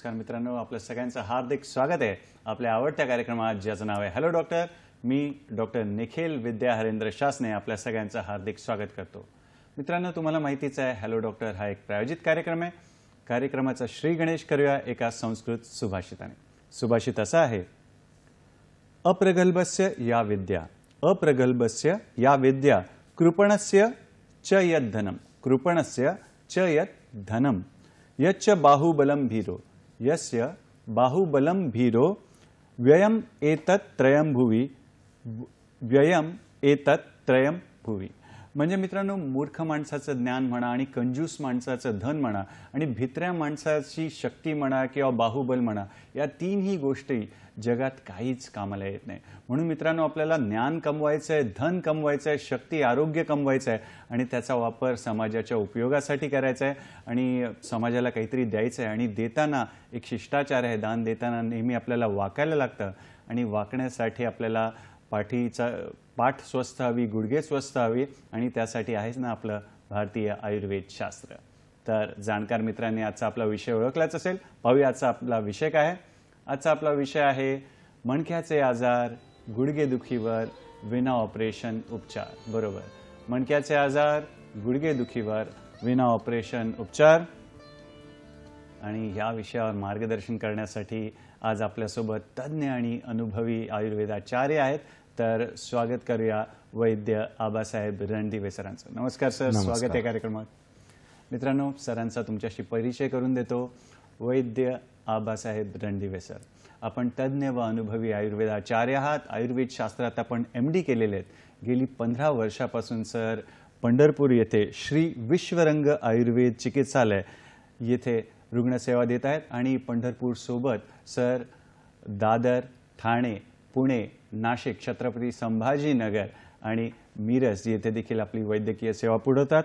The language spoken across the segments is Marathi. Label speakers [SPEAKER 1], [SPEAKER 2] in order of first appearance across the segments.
[SPEAKER 1] नमस्कार मित्रांनो, आपल्या सगळ्यांचं हार्दिक स्वागत आहे आपल्या आवडत्या कार्यक्रमात ज्याचं नाव आहे हॅलो डॉक्टर। मी डॉक्टर निखिल विद्या हरेंद्र शासने आपल्या सगळ्यांचं हार्दिक स्वागत करतो। मित्रांनो, तुम्हाला माहितीच आहे हॅलो डॉक्टर हा एक प्रायोजित कार्यक्रम आहे। कार्यक्रमाचा श्री गणेश करूया एका संस्कृत सुभाषिताने। सुभाषित असा आहे, अप्रगल्भस्य या विद्या, अप्रगल्भस्य या विद्या, कृपणस्य च यद्धनम, कृपणस्य च यद्धनम, यच्च बाहुबलम भीरो, यस्य बाहुबलम भीरो, व्ययम एतत् त्रयम भुवि, व्ययम एतत् त्रयम भुवि। म्हणजे मित्रांनो, मूर्ख माणसाचं ज्ञान म्हणा आणि कंजूस माणसाचं धन म्हणा आणि भित्र्या माणसाची शक्ती म्हणा किंवा बाहुबल म्हणा, या तीनही गोष्टी जगात काहीच कामाला येत नाही। म्हणून मित्रांनो, आपल्याला ज्ञान कमवायचं आहे, धन कमवायचं आहे, शक्ती आरोग्य कमवायचं आहे आणि त्याचा वापर समाजाच्या उपयोगासाठी करायचा आहे आणि समाजाला काहीतरी द्यायचं आहे। आणि देताना एक शिष्टाचार आहे, दान देताना नेहमी आपल्याला वाकायला लागतं आणि वाकण्यासाठी आपल्याला पाठ स्वस्थ हवी, गुडघे स्वस्थ हवी आणि त्यासाठी आहेच ना आपलं भारतीय आयुर्वेद शास्त्र। तर जाणकार मित्रांनी आजचा आपला विषय ओळखलाच असेल। पाहूया आजचा आपला विषय काय आहे। आजचा आपला विषय आहे मणक्याचे आजार, गुडघेदुखीवर विना ऑपरेशन उपचार। बरोबर, मणक्याचे आजार, गुडघेदुखीवर विना ऑपरेशन उपचार। आणि या विषयावर मार्गदर्शन करण्यासाठी आज आपल्यासोबत तज्ञ आणि अनुभवी आयुर्वेदाचार्य आहेत। तर स्वागत करूया वैद्य आबासाहेब रणदिवे सरांचं। नमस्कार सर, स्वागत आहे कार्यक्रमात। मित्रांनो, सरांचा तुमच्याशी परिचय करून देतो। वैद्य आबासाहेब रणदिवे सर, आपण तज्ञ व अनुभवी आयुर्वेदाचार्य आहात। आयुर्वेद शास्त्रात आपण MD केलेले आहेत। गेली 15 वर्षापासून सर पंढरपूर येथे श्री विश्वरंग आयुर्वेद चिकित्सालय येथे रुग्णसेवा देत आहेत आणि पंढरपूर सोबत सर दादर, ठाणे, पुणे, नाशिक, छत्रपती संभाजीनगर आणि मिरज येथे देखील आपली वैद्यकीय सेवा पुरवतात।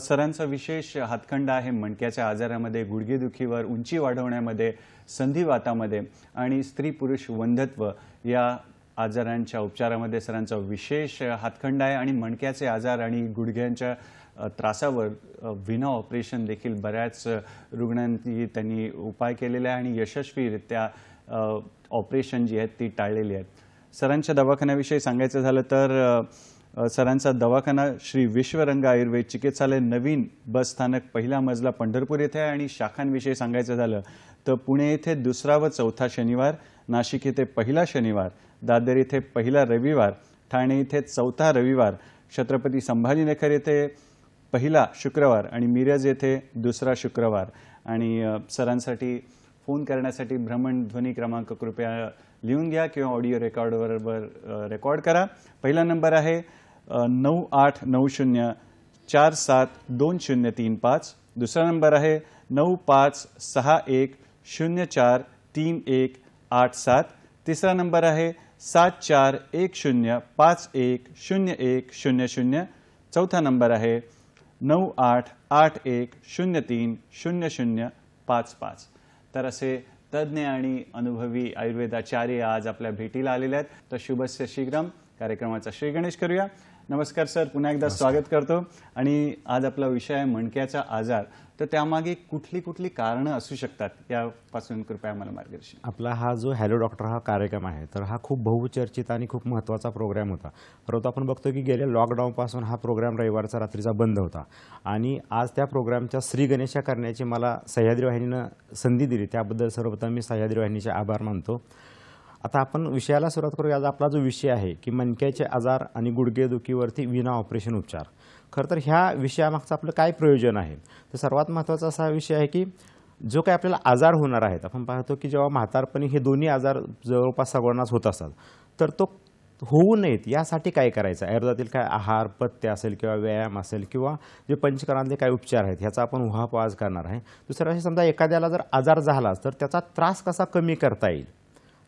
[SPEAKER 1] सरांचा विशेष हातखंडा आहे मणक्याच्या आजारामध्ये, गुडघेदुखीवर, उंची वाढवण्यामध्ये, संधिवातामध्ये आणि स्त्री पुरुष वंध्यत्व या आजारांच्या उपचारामध्ये सरांचा विशेष हातखंडा आहे। आणि मणक्याचे आजार आणि गुडघ्यांच्या त्रासावर विना ऑपरेशन देखील बऱ्याच रुग्णांनी त्यांनी उपाय केलेले आहे आणि यशस्वीरित्या ऑपरेशन जी आहेत ती टाळलेली आहेत। सरांच्या दवाखान्याविषयी सांगायचं झालं तर सरांचा दवाखाना श्री विश्वरंग आयुर्वेद चिकित्सालय, नवीन बस स्थानक, पहिला मजला, पंढरपूर येथे आहे। आणि शाखांविषयी सांगायचं झालं तर पुणे येथे दुसरा व चौथा शनिवार, नाशिक येथे पहिला शनिवार, दादर येथे पहिला रविवार, ठाणे येथे चौथा रविवार, छत्रपती संभाजीनगर येथे पहिला शुक्रवार आणि मिरज येथे दुसरा शुक्रवार। आणि सरांसाठी फोन करण्यासाठी भ्रमणध्वनी क्रमांक कृपया लिहून घ्या किंवा ऑडिओ रेकॉर्डवर रेकॉर्ड करा। पहिला नंबर आहे 9890472035। दुसरा नंबर आहे 9561043187। तिसरा नंबर आहे 7410510100। चौथा नंबर आहे 9881030055। तर असे तज्ञ आणि अनुभवी आयुर्वेदाचार्य आज आपल्या भेटीला आलेले आहेत। तर शुभस्य शीघ्रम कार्यक्रमाचा श्री गणेश करूया। नमस्कार सर, पुन्हा एकदा स्वागत करतो। आणि आज आपला विषय आहे मणक्याचा आजार। तर त्यामागे कुठली कुठली कारणं असू शकतात यापासून कृपया मला मार्गदर्शन।
[SPEAKER 2] आपला हा जो हॅलो डॉक्टर हा कार्यक्रम आहे तर हा खूप बहुचर्चित आणि खूप महत्त्वाचा प्रोग्राम होता। परंतु आपण बघतो की गेल्या लॉकडाऊनपासून हा प्रोग्राम रविवारचा रात्रीचा बंद होता आणि आज त्या प्रोग्रामच्या श्री गणेशा करण्याची मला सह्याद्री वाहिनीनं संधी दिली, त्याबद्दल सर्वप्रथम मी सह्याद्री वाहिनीचे आभार मानतो। आता आपण विषयाला सुरुवात करूया। आज आपला जो विषय आहे की मणक्याचे आजार आणि गुडघेदुखीवरती विना ऑपरेशन उपचार। खरं तर ह्या विषयामागचं आपलं काय प्रयोजन आहे, तर सर्वात महत्त्वाचा असा विषय आहे की जो काही आपल्याला आजार होणार आहेत, आपण पाहतो की जेव्हा म्हातारपणी हे दोन्ही आजार जवळपास सगळ्यांनाच होत असतात, तर तो होऊ नयेत यासाठी काय करायचं, आयुर्वेदातील काय आहार पथ्य असेल किंवा व्यायाम असेल किंवा जे पंचकर्मातले काय उपचार आहेत ह्याचा आपण उहापोह करणार आहे। दुसरं असे समजा एखाद्याला जर आजार झाला तर त्याचा त्रास कसा कमी करता येईल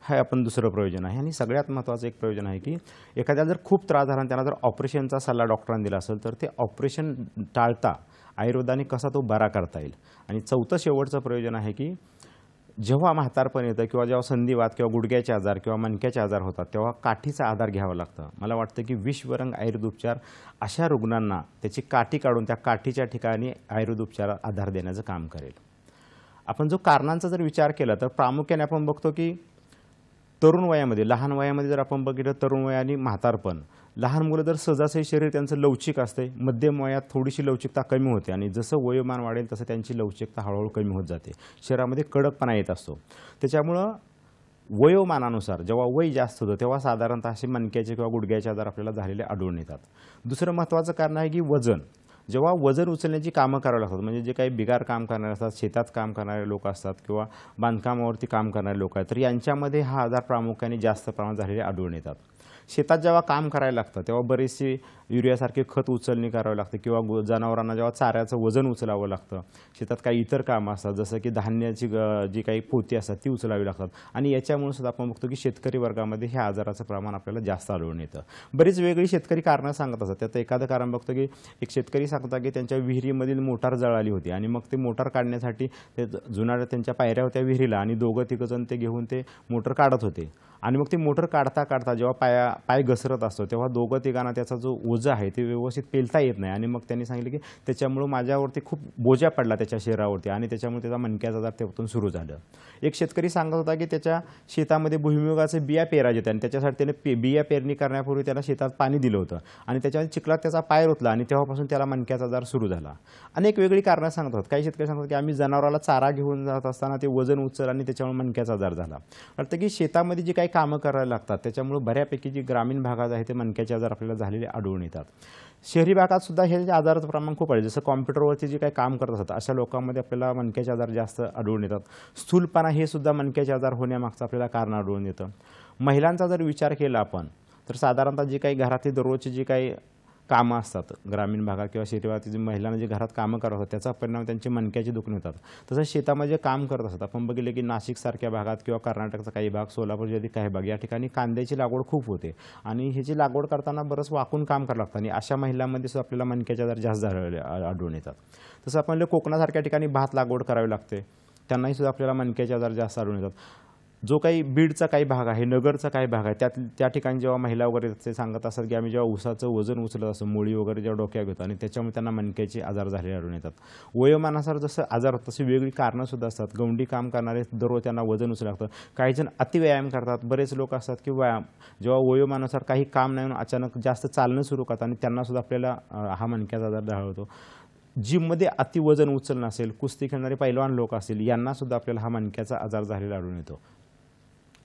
[SPEAKER 2] हे आपण दुसरं प्रयोजन आहे। आणि सगळ्यात महत्त्वाचं एक प्रयोजन आहे की एखाद्याला जर खूप त्रास झाला आणि त्यांना जर ऑपरेशनचा सल्ला डॉक्टरांनी दिला असेल तर ते ऑपरेशन टाळता आयुर्वेदाने कसा तो बरा करता येईल। आणि चौथं शेवटचं प्रयोजन आहे की जेव्हा म्हातारपण येतं किंवा जेव्हा संधिवात किंवा गुडघ्याचे आजार किंवा मणक्याचे आजार होतात तेव्हा काठीचा आधार घ्यावा लागतं। मला वाटतं की विश्वरंग आयुर्वेद उपचार अशा रुग्णांना त्याची काठी काढून त्या काठीच्या ठिकाणी आयुर्वेद उपचारात आधार देण्याचं काम करेल। आपण जो कारणांचा जर विचार केला तर प्रामुख्याने आपण बघतो की तरुण वयामध्ये, लहान वयामध्ये जर आपण बघितलं तरुण वय आणि म्हातारपण, लहान मुलं तर सहजासहजी शरीर त्यांचं लवचिक असते, मध्यम वयात थोडीशी लवचिकता कमी होते आणि जसं वयोमान वाढेल तसं त्यांची लवचिकता हळूहळू कमी होत जाते, शरीरामध्ये कडकपणा येत असतो. त्याच्यामुळं वयोमानानुसार जेव्हा वय जास्त होतं तेव्हा साधारणतः असे मणक्याचे किंवा गुडघ्याचे आजार आपल्याला झालेले आढळून येतात. दुसरं महत्त्वाचं कारण आहे की वजन. जेव्हा वजन उचलण्याची कामं करावी लागतात, म्हणजे जे काही बिगार काम करणारे असतात, शेतात काम करणारे लोक असतात किंवा बांधकामावरती काम करणारे लोक आहेत, तर यांच्यामध्ये हा आजार प्रामुख्याने जास्त प्रमाणात झालेले आढळून येतात. शेतात जेव्हा काम करायला लागतं तेव्हा बरेचसे युरियासारखे खत उचलणी करावी लागते किंवा जनावरांना जेव्हा चाऱ्याचं वजन उचलावं लागतं, शेतात काही इतर कामं असतात जसं की धान्याची जी काही पोती असतात ती उचलावी लागतात आणि याच्यामुळे सुद्धा आपण बघतो की शेतकरी वर्गामध्ये ह्या आजाराचं प्रमाण आपल्याला जास्त आढळून येतं. बरीच वेगळी शेतकरी कारणं सांगत असतात. त्यात एखादं कारण बघतो की एक शेतकरी सांगतात की त्यांच्या विहिरीमधील मोटार जळाली होती आणि मग ते मोटार काढण्यासाठी ते जुन्या त्यांच्या पायऱ्या होत्या विहिरीला आणि दोघं तिघंजण ते घेऊन ते मोटर काढत होते आणि मग ते मोटर काढता काढता जेव्हा पाय घसरत असतो तेव्हा दोघं तिघांना त्याचा जो ओझं आहे ते व्यवस्थित पेलता येत नाही आणि मग त्यांनी सांगितलं की त्याच्यामुळं माझ्यावरती खूप बोजा पडला त्याच्या शरीरावरती आणि त्याच्यामुळे त्याचा मणक्याचा आजार तेव्हापासून सुरू झालं. एक शेतकरी सांगत होता की त्याच्या शेतामध्ये भुईमुगाचे बिया पेरायचे होते आणि त्याच्यासाठी त्याने बिया पेरणी करण्यापूर्वी त्याला शेतात पाणी दिलं होतं आणि त्याच्यामध्ये चिखलात त्याचा पाय रुतला आणि तेव्हापासून त्याला मणक्याचा आजार सुरू झाला. अनेक वेगळी कारणं सांगत होतात. काही शेतकरी सांगतात की आम्ही जनावराला चारा घेऊन जात असताना ते वजन उचल आणि त्याच्यामुळे मणक्याचा आजार झाला. वाटतं की शेतामध्ये जी काही कामं करायला लागतात त्याच्यामुळे बऱ्यापैकी जी ग्रामीण भागात आहे ते मणक्याचे आजार आपल्याला झालेले आढळून येतात. शहरी भागात सुद्धा हे आजाराचं प्रमाण खूप आहे. जसं कॉम्प्युटरवरती जे काही काम करत असतात अशा लोकांमध्ये आपल्याला मणक्याचे आजार जास्त आढळून येतात. स्थूलपणा हे सुद्धा मणक्याचे आजार होण्यामागचं आपल्याला कारण आढळून येतं. महिलांचा जर विचार केला आपण तर साधारणतः जी काही घरातली दररोजची जी काही कामं असतात ग्रामीण भागात किंवा शहरी भागात, जे महिलांना जे घरात कामं करत असतात त्याचा परिणाम त्यांची मणक्याची दुखणे होतात. तसंच शेतामध्ये काम करत असतात. आपण बघितलं की नाशिकसारख्या भागात किंवा कर्नाटकचा काही भाग, सोलापूर जिल्ह्यातील काही भाग या ठिकाणी कांद्याची लागवड खूप होते आणि ह्याची लागवड करताना बरंच वाकून काम करावं लागतं आणि अशा महिलांमध्ये सुद्धा आपल्याला मणक्याचे आजार जास्त झालेले आढळून येतात. तसं आपण कोकणासारख्या ठिकाणी भात लागवड करावी लागते, त्यांनाही सुद्धा आपल्याला मणक्याचे आजार जास्त आढळून येतात. जो काही बीडचा काही भाग आहे, नगरचा काही भाग आहे, त्या ठिकाणी जेव्हा महिला वगैरे ते सांगत असतात की आम्ही जेव्हा ऊसाचं वजन उचलत असतो, मुळी वगैरे जेव्हा डोक्यात घेतो आणि त्याच्यामुळे त्यांना मणक्याचे आजार झालेले आढळून येतात. वयोमानानुसार जसं आजार तशी वेगळी कारणंसुद्धा असतात. गवंडी काम करणारे दररोज त्यांना वजन उचलावं लागतं. काही जण अतिव्यायाम करतात. बरेच लोक असतात की जेव्हा वयोमानानुसार काही काम नाही म्हणून अचानक जास्त चालणं सुरू करतात आणि त्यांनासुद्धा आपल्याला हा मणक्याचा आजार आढळतो. जिममध्ये अतिवजन उचलणं असेल, कुस्ती खेळणारे पैलवान लोक असतील, यांनासुद्धा आपल्याला हा मणक्याचा आजार झालेला आढळून येतो.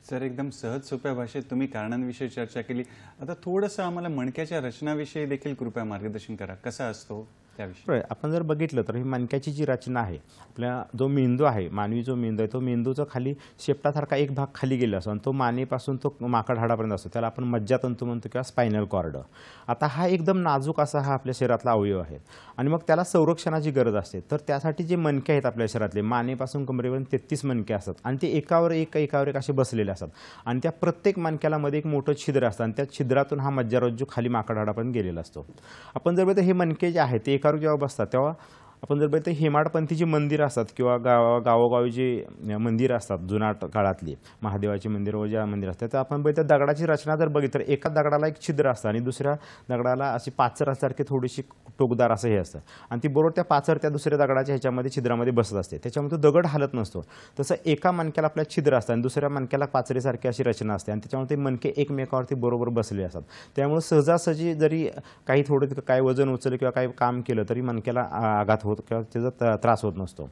[SPEAKER 1] सर, एकदम सहज सोप्या भाषेत तुम्ही कारणांविषयी चर्चा केली. आता थोडंसं आम्हाला मणक्याच्या रचनाविषयी देखील कृपया मार्गदर्शन करा. कसा असतो त्याविषयी?
[SPEAKER 2] आपण जर बघितलं तर ही मणक्याची जी रचना आहे, आपला जो मेंदू आहे, मानवी जो मेंदू आहे, तो मेंदूचा खाली शेपटासारखा एक भाग खाली गेला असतो आणि तो मानेपासून तो माकड हाडापर्यंत असतो. त्याला आपण मज्जातंतू म्हणतो किंवा स्पायनल कॉर्ड. आता हा एकदम नाजूक असा हा आपल्या शरीरातला अवयव आहे आणि मग त्याला संरक्षणाची गरज असते. तर त्यासाठी जे मणके आहेत आपल्या शरीरातले, मानेपासून कमरेपर्यंत 33 मणके असतात आणि ते एकावर एक असे बसलेले असतात आणि त्या प्रत्येक मणक्याला मध्ये एक मोठं छिद्र असतं आणि त्या छिद्रातून हा मज्जारज्जू खाली माकड हाडापर्यंत गेलेला असतो. आपण जर बघितलं हे मणके जे आहेत ते एकावर जेव्हा बसतात तेव्हा आपण जर बघितलं हेमाडपंथी जी मंदिरं असतात किंवा गावोगावी जी मंदिरं असतात जुन्या काळातली महादेवाची मंदिरं व ज्या मंदिरं असतात, तर आपण बघितलं दगडाची रचना जर बघितलं तर एका दगडाला एक छिद्र असतं आणि दुसऱ्या दगडाला अशी पाचरासारखी थोडीशी टोकदार असं हे असतं आणि ती बरोबर त्या पाचर त्या दुसऱ्या दगडाच्या ह्याच्यामध्ये छिद्रामध्ये बसत असते. त्याच्यामुळे तो दगड हालत नसतो. तसं एका मणक्याला आपल्या छिद्र असतं आणि दुसऱ्या मणक्याला पाचरीसारखी अशी रचना असते आणि त्याच्यामुळे ते मणके एकमेकावरती बरोबर बसले असतात. त्यामुळे सहजासहजी जरी काही थोडं काय वजन उचललं किंवा काही काम केलं तरी मणक्याला आघात होत किंवा त्याचा त्रास होत नसतो.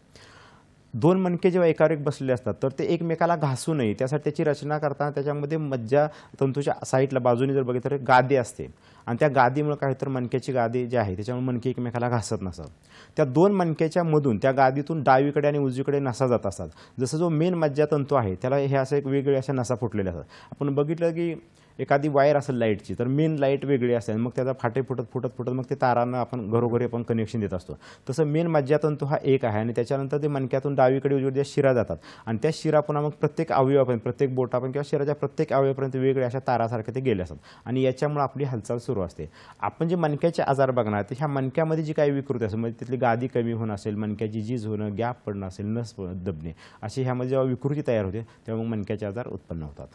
[SPEAKER 2] दोन मणके जेव्हा एकावर एक बसलेले असतात तर ते एकमेकाला घासू नये त्यासाठी त्याची रचना करताना त्याच्यामध्ये मज्जा तंतूच्या साईडला बाजूने जर बघितलं तर गादी असते आणि त्या गादीमुळे काय तर मणक्याची गादी जी आहे त्याच्यामुळे मणके एकमेकाला घासत नसतात. त्या दोन मणक्याच्या मधून त्या गादीतून डावीकडे आणि उजवीकडे नसा जात असतात. जसं जो मेन मज्जातंतू आहे त्याला हे असं एक वेगळे अशा नसा फुटलेल्या असतात. आपण बघितलं की एखादी वायर असेल लाईटची तर मेन लाईट वेगळी असेल, मग त्याचा फाटे फुटत मग ते तारांना आपण घरोघरी आपण कनेक्शन देत असतो. तसं मेन मज्जातंतू हा एक आहे आणि त्याच्यानंतर ते मणक्यातून डावीकडे उजवीकडे शिरा जातात आणि त्या शिरा पुन्हा मग प्रत्येक अवयवापर्यंत, प्रत्येक बोटापर्यंत किंवा शरीराच्या प्रत्येक अवयवापर्यंत वेगळ्या अशा तारासारखे ते गेले असतात आणि याच्यामुळे आपली हालचाल सुरू असते. आपण जे मणक्याचे आजार बघणार तर ह्या मणक्यामध्ये जी काही विकृती असेल, म्हणजे तिथली गादी कमी होणं असेल, मणक्याची झीज होणं, गॅप पडणं असेल, नस दबणे अशी ह्यामध्ये जेव्हा विकृती तयार होते तेव्हा मग मणक्याचे आजार उत्पन्न होतात.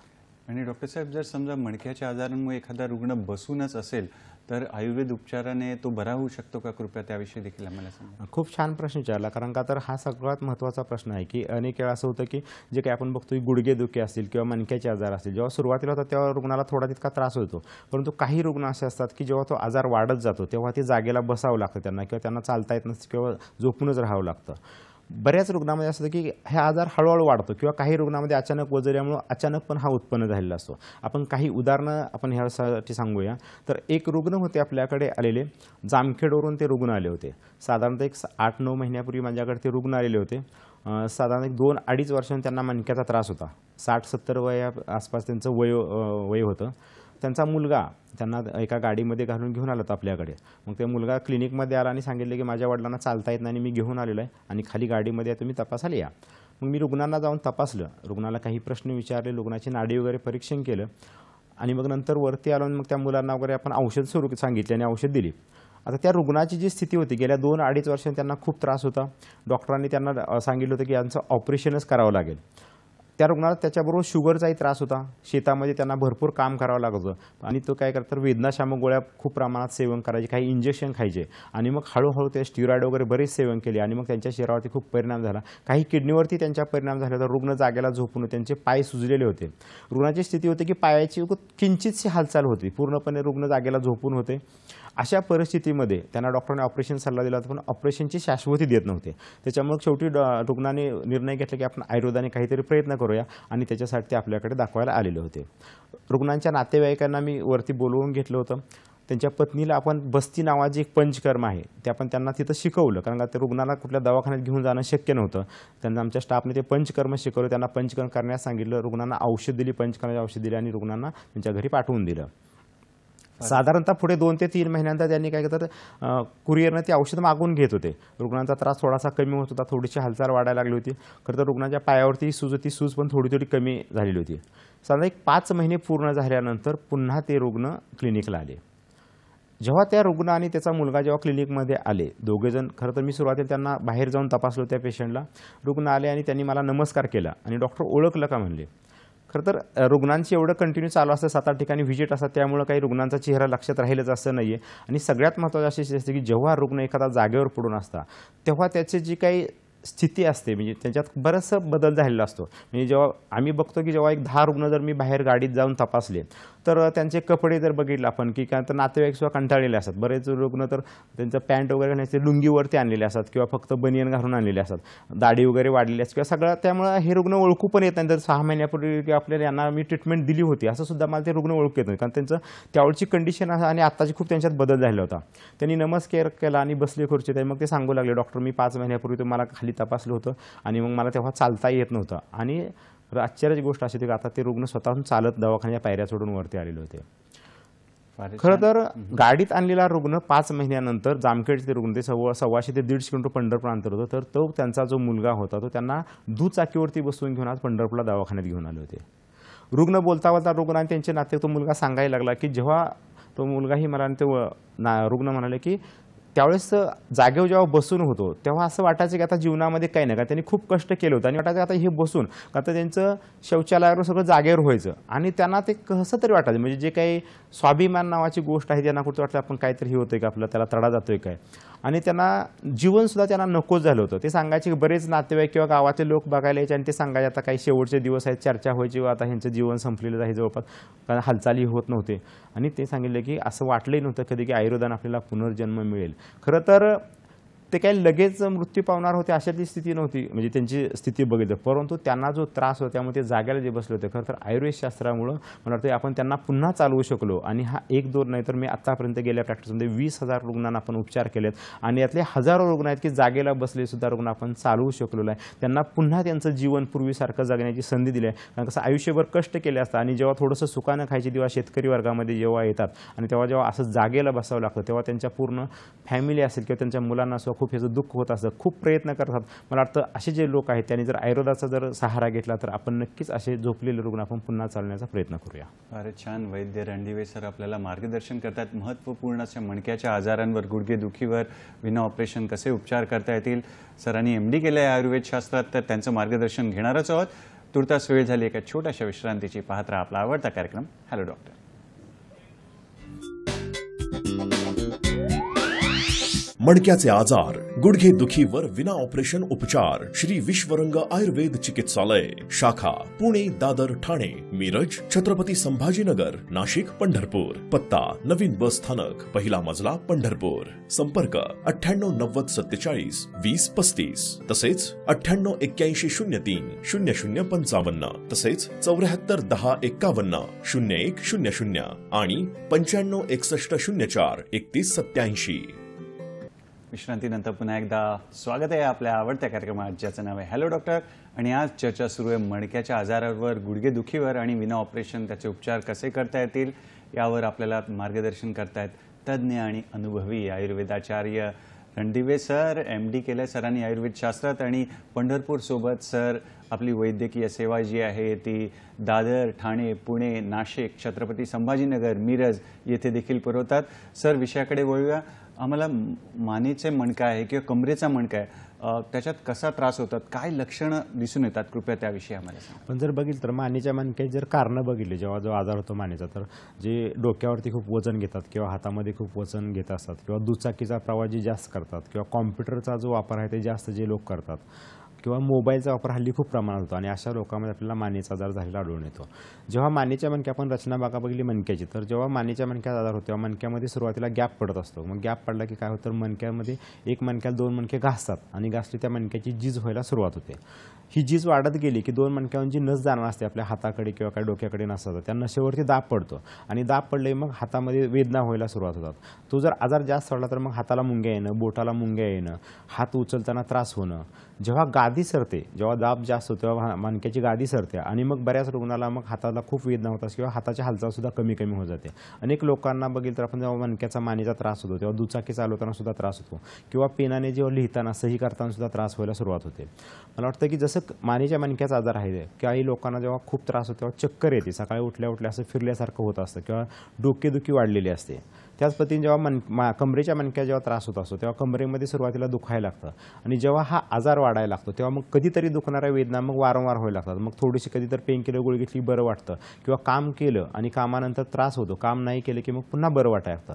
[SPEAKER 1] आणि डॉक्टर साहेब, जर समजा मणक्याच्या आजारांमुळे एखादा रुग्ण बसूनच असेल तर आयुर्वेद उपचाराने तो बरा होऊ शकतो का? कृपया त्याविषयी देखील आम्हाला सांगा.
[SPEAKER 2] खूप छान प्रश्न विचारला, कारण का तर हा सगळ्यात महत्त्वाचा प्रश्न आहे की अनेक वेळा असं होतं की जे काही आपण बघतो की गुडघेदुखी असतील किंवा मणक्याचे आजार असतील, जेव्हा सुरुवातीला होतात तेव्हा रुग्णाला थोडा तितका त्रास होतो, परंतु काही रुग्ण असे असतात की जेव्हा तो आजार वाढत जातो तेव्हा ते जागेला बसावं लागतं त्यांना, किंवा त्यांना चालता येत नसतं किंवा झोपूनच राहावं लागतं. बऱ्याच रुग्णामध्ये असतं की हा आजार हळूहळू वाढतो, किंवा काही रुग्णामध्ये अचानक वजऱ्यामुळे अचानक पण हा उत्पन्न झालेला असतो. आपण काही उदाहरणं आपण ह्यासाठी सांगूया. तर एक रुग्ण होते आपल्याकडे आलेले, जामखेडवरून ते रुग्ण आले होते. साधारणतः एक 8-9 महिन्यापूर्वी माझ्याकडे ते रुग्ण आलेले होते. साधारण एक 2-2.5 वर्षांनी त्यांना मणक्याचा त्रास होता. 60-70 वया आसपास त्यांचं वय होतं. त्यांचा मुलगा त्यांना एका गाडीमध्ये घालून घेऊन आला होता आपल्याकडे. मग ते मुलगा क्लिनिकमध्ये आला आणि सांगितले की माझ्या वडिलांना चालता येत नाही आणि मी घेऊन आलेलो आहे आणि खाली गाडीमध्ये तुम्ही तपासायला या. मग मी रुग्णांना जाऊन तपासलं, रुग्णाला काही प्रश्न विचारले, रुग्णाची नाडी वगैरे परीक्षण केलं आणि मग नंतर वरती आलो आणि मग त्या मुलांना वगैरे आपण औषध सुरू सांगितले आणि औषध दिली. आता त्या रुग्णाची जी स्थिती होती, गेल्या 2-2.5 वर्षांनी त्यांना खूप त्रास होता. डॉक्टरांनी त्यांना सांगितलं होतं की यांचं ऑपरेशनच करावं लागेल. त्या रुग्णाला त्याच्याबरोबर शुगरचाही त्रास होता. शेतामध्ये त्यांना भरपूर काम करावं लागत होतं आणि तो काय करतात, वेदनाशामक गोळ्या खूप प्रमाणात सेवन करायचे, काही इंजेक्शन खायचे आणि मग हळूहळू ते स्टिरॉइड वगैरे बरेच सेवन केले आणि मग त्यांच्या शरीरावरती खूप परिणाम झाला. काही किडनीवरती त्यांच्या परिणाम झाला. तर रुग्ण जागेला झोपून त्यांचे पाय सुजलेले होते. रुग्णाची स्थिती होती की पायाची किंचितशी हालचाल होती, पूर्णपणे रुग्ण जागेला झोपून होते. अशा परिस्थितीमध्ये त्यांना डॉक्टरांनी ऑपरेशन सल्ला दिला होता, पण ऑपरेशनची शाश्वती देत नव्हते. त्याच्यामुळे शेवटी रुग्णाने निर्णय घेतला की आपण आयुर्वेदाने काहीतरी प्रयत्न करूया आणि त्याच्यासाठी ते आपल्याकडे दाखवायला आलेले होते. रुग्णांच्या नातेवाईकांना मी वरती बोलवून घेतलं होतं. त्यांच्या पत्नीला आपण बस्ती नावाची एक पंचकर्म आहे ते आपण त्यांना तिथं शिकवलं, कारण का त्या रुग्णाला कुठल्या दवाखान्यात घेऊन जाणं शक्य नव्हतं. त्यांना आमच्या स्टाफने ते पंचकर्म शिकवलं, त्यांना पंचकर्म करण्यास सांगितलं, रुग्णांना औषध दिली, पंचकर्माची औषध दिली आणि रुग्णांना त्यांच्या घरी पाठवून दिलं. साधारणतः पुढे 2 ते 3 महिन्यांतर त्यांनी काय केलं, कुरिअरनं ती औषधं मागून घेत होते. रुग्णांचा त्रास थोडासा कमी होत होता, थोडीशी हालचाल वाढायला लागली होती. खरं तर रुग्णाच्या पायावरती ती सूज पण थोडी कमी झालेली होती. साधारण एक 5 महिने पूर्ण झाल्यानंतर पुन्हा ते रुग्ण क्लिनिकला आले. जेव्हा त्या रुग्ण आणि त्याचा मुलगा जेव्हा क्लिनिकमध्ये आले, दोघेजण, खरं तर मी सुरुवातीला त्यांना बाहेर जाऊन तपासलो त्या पेशंटला. रुग्ण आले आणि त्यांनी मला नमस्कार केला आणि डॉक्टर ओळखलं का म्हणले. खरं तर रुग्णांची एवढं कंटिन्यू चालू असतं, 7-8 ठिकाणी व्हिजिट असतात, त्यामुळे काही रुग्णांचा चेहरा लक्षात राहिलंच असं नाही आहे. आणि सगळ्यात महत्त्वाचं अशी असते की जेव्हा रुग्ण एखादा जागेवर पडून असता तेव्हा त्याची जी काही स्थिती असते, म्हणजे त्याच्यात बराचसा बदल झालेला असतो. म्हणजे जेव्हा आम्ही बघतो की जेव्हा एक 10 रुग्ण जर मी बाहेर गाडीत जाऊन तपासले तर त्यांचे कपडे जर बघितलं आपण की काय तर नातेवाईक सुद्धा कंटाळलेले असतात. बरेच रुग्ण तर त्यांचं पॅन्ट वगैरे घालण्याचे लुंगीवरती आणलेले असतात किंवा फक्त बनियन घालून आणलेले असतात, दाढी वगैरे वाढलेली असते किंवा सगळं. त्यामुळे हे रुग्ण ओळखू पण येत नाही. तर 6 महिन्यापूर्वी की आपल्याला यांना मी ट्रीटमेंट दिली होती असं सुद्धा मला ते रुग्ण ओळखू येत नाही, कारण त्यांचं त्यावेळची कंडिशन आणि आत्ताची खूप त्यांच्यात बदल झालेला होता. त्यांनी नमस्कार केला आणि बसले खुर्चीत. मग ते सांगू लागले, डॉक्टर मी 5 महिन्यापूर्वी तुम्हाला खाली तपासलं होतं आणि मग मला तेव्हा चालता येत नव्हतं. आणि आश्चर्याची गोष्ट अशी होती की आता ते रुग्ण स्वतःहून चालत दवाखान्याच्या पायऱ्या सोडून वरती आलेले होते. खरं तर गाडीत आणलेला रुग्ण 5 महिन्यानंतर, जामखेडचे रुग्ण, ते 125 ते 150 किलोमीटर पंढरपूर अंतर होतं. तर तो त्यांचा जो मुलगा होता तो त्यांना दुचाकीवरती बसवून घेऊन आज पंढरपूरला दवाखान्यात घेऊन आले होते. रुग्ण बोलता बोलता रुग्ण आणि त्यांचे नाते, तो मुलगा सांगायला लागला की जेव्हा तो मुलगाही मला ते रुग्ण म्हणाले की त्यावेळेस जागेवर जेव्हा बसून होतो तेव्हा असं वाटायचं की आता जीवनामध्ये काही नाही, का त्यांनी खूप कष्ट केलं होतं आणि वाटायचं आता हे बसून, का तर त्यांचं शौचालयावर सगळं जागेवर व्हायचं आणि त्यांना ते कसं तरी वाटायचं, म्हणजे जे काही स्वाभिमान नावाची गोष्ट आहे त्यांना कुठं वाटलं आपण काहीतरी होतंय का, आपलं त्याला तडा जातोय काय, आणि त्यांना जीवनसुद्धा त्यांना नकोच झालं होतं. ते सांगायचे की बरेच नातेवाईक किंवा गावातले लोक बघायला यायचे आणि ते सांगायचे आता काही शेवटचे दिवस आहेत, चर्चा व्हायची, आता ह्यांचं जीवन संपलेलं आहे जवळपास, कारण हालचाली होत नव्हते. आणि ते सांगितलं की असं वाटलंही नव्हतं कधी की आयुर्वेदाने आपल्याला पुनर्जन्म मिळेल. खरं तर ते काही लगेच मृत्यू पावणार होते अशातली स्थिती नव्हती, म्हणजे त्यांची स्थिती बघितलं, परंतु त्यांना जो त्रास होता त्यामुळे ते जाग्याला जे बसले होते. खरं तर आयुर्वेदशास्त्रामुळं मला वाटतं आपण त्यांना पुन्हा चालवू शकलो. आणि हा 1-2 नाही तर मी आत्तापर्यंत गेल्या प्रॅक्टिसमध्ये 20,000 रुग्णांना आपण उपचार केलेत आणि यातले हजारो रुग्ण आहेत की जागेला बसले सुद्धा रुग्ण आपण चालवू शकलो आहे. त्यांना पुन्हा त्यांचं जीवन पूर्वीसारखं जगण्याची संधी दिली आहे. कारण कसं आयुष्यभर कष्ट केले असतात आणि जेव्हा थोडंसं सुखानं खायचे दिवस शेतकरी वर्गामध्ये जेव्हा येतात आणि जेव्हा असं जागेला बसावं लागतं तेव्हा त्यांच्या पूर्ण फॅमिली असेल किंवा त्यांच्या मुलांना खूप याचं दुःख होत असतं, खूप प्रयत्न करतात. मला वाटतं असे जे लोक आहेत त्यांनी जर आयुर्वेदाचा जर सहारा घेतला तर आपण नक्कीच असे झोपलेले रुग्ण आपण पुन्हा चालण्याचा प्रयत्न करूया.
[SPEAKER 1] फारच छान. वैद्य रणदिवे सर आपल्याला मार्गदर्शन करतात महत्त्वपूर्ण अशा मणक्याच्या आजारांवर, गुडघेदुखीवर विना ऑपरेशन कसे उपचार करता येतील. सरांनी MD केलं आहे आयुर्वेदशास्त्रात, तर त्यांचं मार्गदर्शन घेणारच आहोत. तुर्तास वेळ झाली एका छोट्याशा विश्रांतीची. पाहत राहा आपला आवडता कार्यक्रम हॅलो डॉक्टर.
[SPEAKER 3] मणक्याचे आजार, गुडघे दुखीवर विना ऑपरेशन उपचार श्री विश्वरंग आयुर्वेद चिकित्सालय, शाखा पुणे, दादर, ठाणे, मिरज, छत्रपती संभाजीनगर, नाशिक, पंढरपूर. पत्ता नवीन बस स्थानक, पहिला मजला, पंढरपूर. संपर्क 9890472035 तसेच 9881030055 तसेच 7410510100 आणि 9561043187.
[SPEAKER 1] विश्रांतीनंतर पुन्हा एकदा स्वागत आहे आपल्या आवडत्या कार्यक्रमात, ज्याचं नाव आहे हॅलो डॉक्टर. आणि आज चर्चा सुरू आहे मणक्याच्या आजारावर, गुडघेदुखीवर आणि विना ऑपरेशन त्याचे उपचार कसे करता येतील यावर आपल्याला मार्गदर्शन करतायत तज्ज्ञ आणि अनुभवी आयुर्वेदाचार्य रणदिवे सर. MD केलं सरांनी आयुर्वेदशास्त्रात आणि पंढरपूर सोबत सर आपली वैद्यकीय सेवा जी आहे ती दादर, ठाणे, पुणे, नाशिक, छत्रपती संभाजीनगर, मिरज येथे देखील पुरवतात. सर, विषयाकडे वळूया. आम्हाला मानेचे मणका आहे किंवा कमरेचा मणका आहे, त्याच्यात कसा त्रास होतात, काय लक्षणं दिसून येतात, कृपया त्याविषयी आम्हाला सांगा.
[SPEAKER 2] पण जर बघितलं तर मानेच्या मणक्याची जर कारणं बघितली, जेव्हा जो आजार होतो मानेचा, तर जे डोक्यावरती खूप वजन घेतात किंवा हातामध्ये खूप वजन घेत असतात किंवा दुचाकीचा प्रवास जे जास्त करतात किंवा कॉम्प्युटरचा जो वापर आहे ते जास्त जे लोक करतात किंवा मोबाईलचा वापर हल्ली खूप प्रमाणात होतो आणि अशा लोकांमध्ये आपल्याला मानेचा आजार झालेला आढळून येतो. जेव्हा मानेच्या मणक्या, आपण रचना बघितली मणक्याची, तर जेव्हा मानेच्या मणक्याचा आजार होतो तेव्हा मणक्यामध्ये सुरुवातीला गॅप पडत असतो. मग गॅप पडला की काय होतं, मणक्यामध्ये एक मणक्याला दोन मणके घासतात आणि घासली त्या मणक्याची झीज व्हायला सुरुवात होते. ही झीज वाढत गेली की दोन मणक्यावरून जी नस जाणार असते आपल्या हाताकडे किंवा काय डोक्याकडे नसतात, त्या नशेवरती दाब पडतो आणि दाब पडले मग हातामध्ये वेदना व्हायला सुरुवात होतात. तो जर आजार जास्त वाढला तर मग हाताला मुंग्या येणं, बोटाला मुंग्या येणं, हात उचलताना त्रास होणं. जेव्हा गादी सरते, जेव्हा दाब जास्त होतो तेव्हा मणक्याची गादी सरते आणि मग बऱ्याच रुग्णाला मग हाताला खूप वेदना होतात किंवा हाताची हालचालसुद्धा कमी कमी होत जाते. अनेक लोकांना बघितलं तर आपण जेव्हा मणक्याचा मानेचा त्रास होतो तेव्हा दुचाकी चालवताना सुद्धा त्रास होतो किंवा पेनाने जेव्हा लिहिताना सही करताना सुद्धा त्रास व्हायला सुरुवात होते. मला वाटतं की जसं मानेच्या मणक्याचा आजार आहे, काही लोकांना जेव्हा खूप त्रास होतो तेव्हा चक्कर येते, सकाळी उठल्या उठल्या असं फिरल्यासारखं होत असतं किंवा डोकेदुखी वाढलेली असते. त्याच पद्धतीने जेव्हा कमरेच्या मणक्या जेव्हा त्रास होत असतो तेव्हा कमरेमध्ये सुरुवातीला दुखायला लागतं आणि जेव्हा हा आजार वाढायला लागतो तेव्हा मग कधीतरी दुखणाऱ्या वेदना मग वारंवार व्हायला लागतात. मग थोडीशी कधीतरी पेन किलर गोळी घेतली बरं वाटतं किंवा काम केलं आणि कामानंतर त्रास होतो, काम नाही केलं की मग पुन्हा बरं वाटायला लागतं.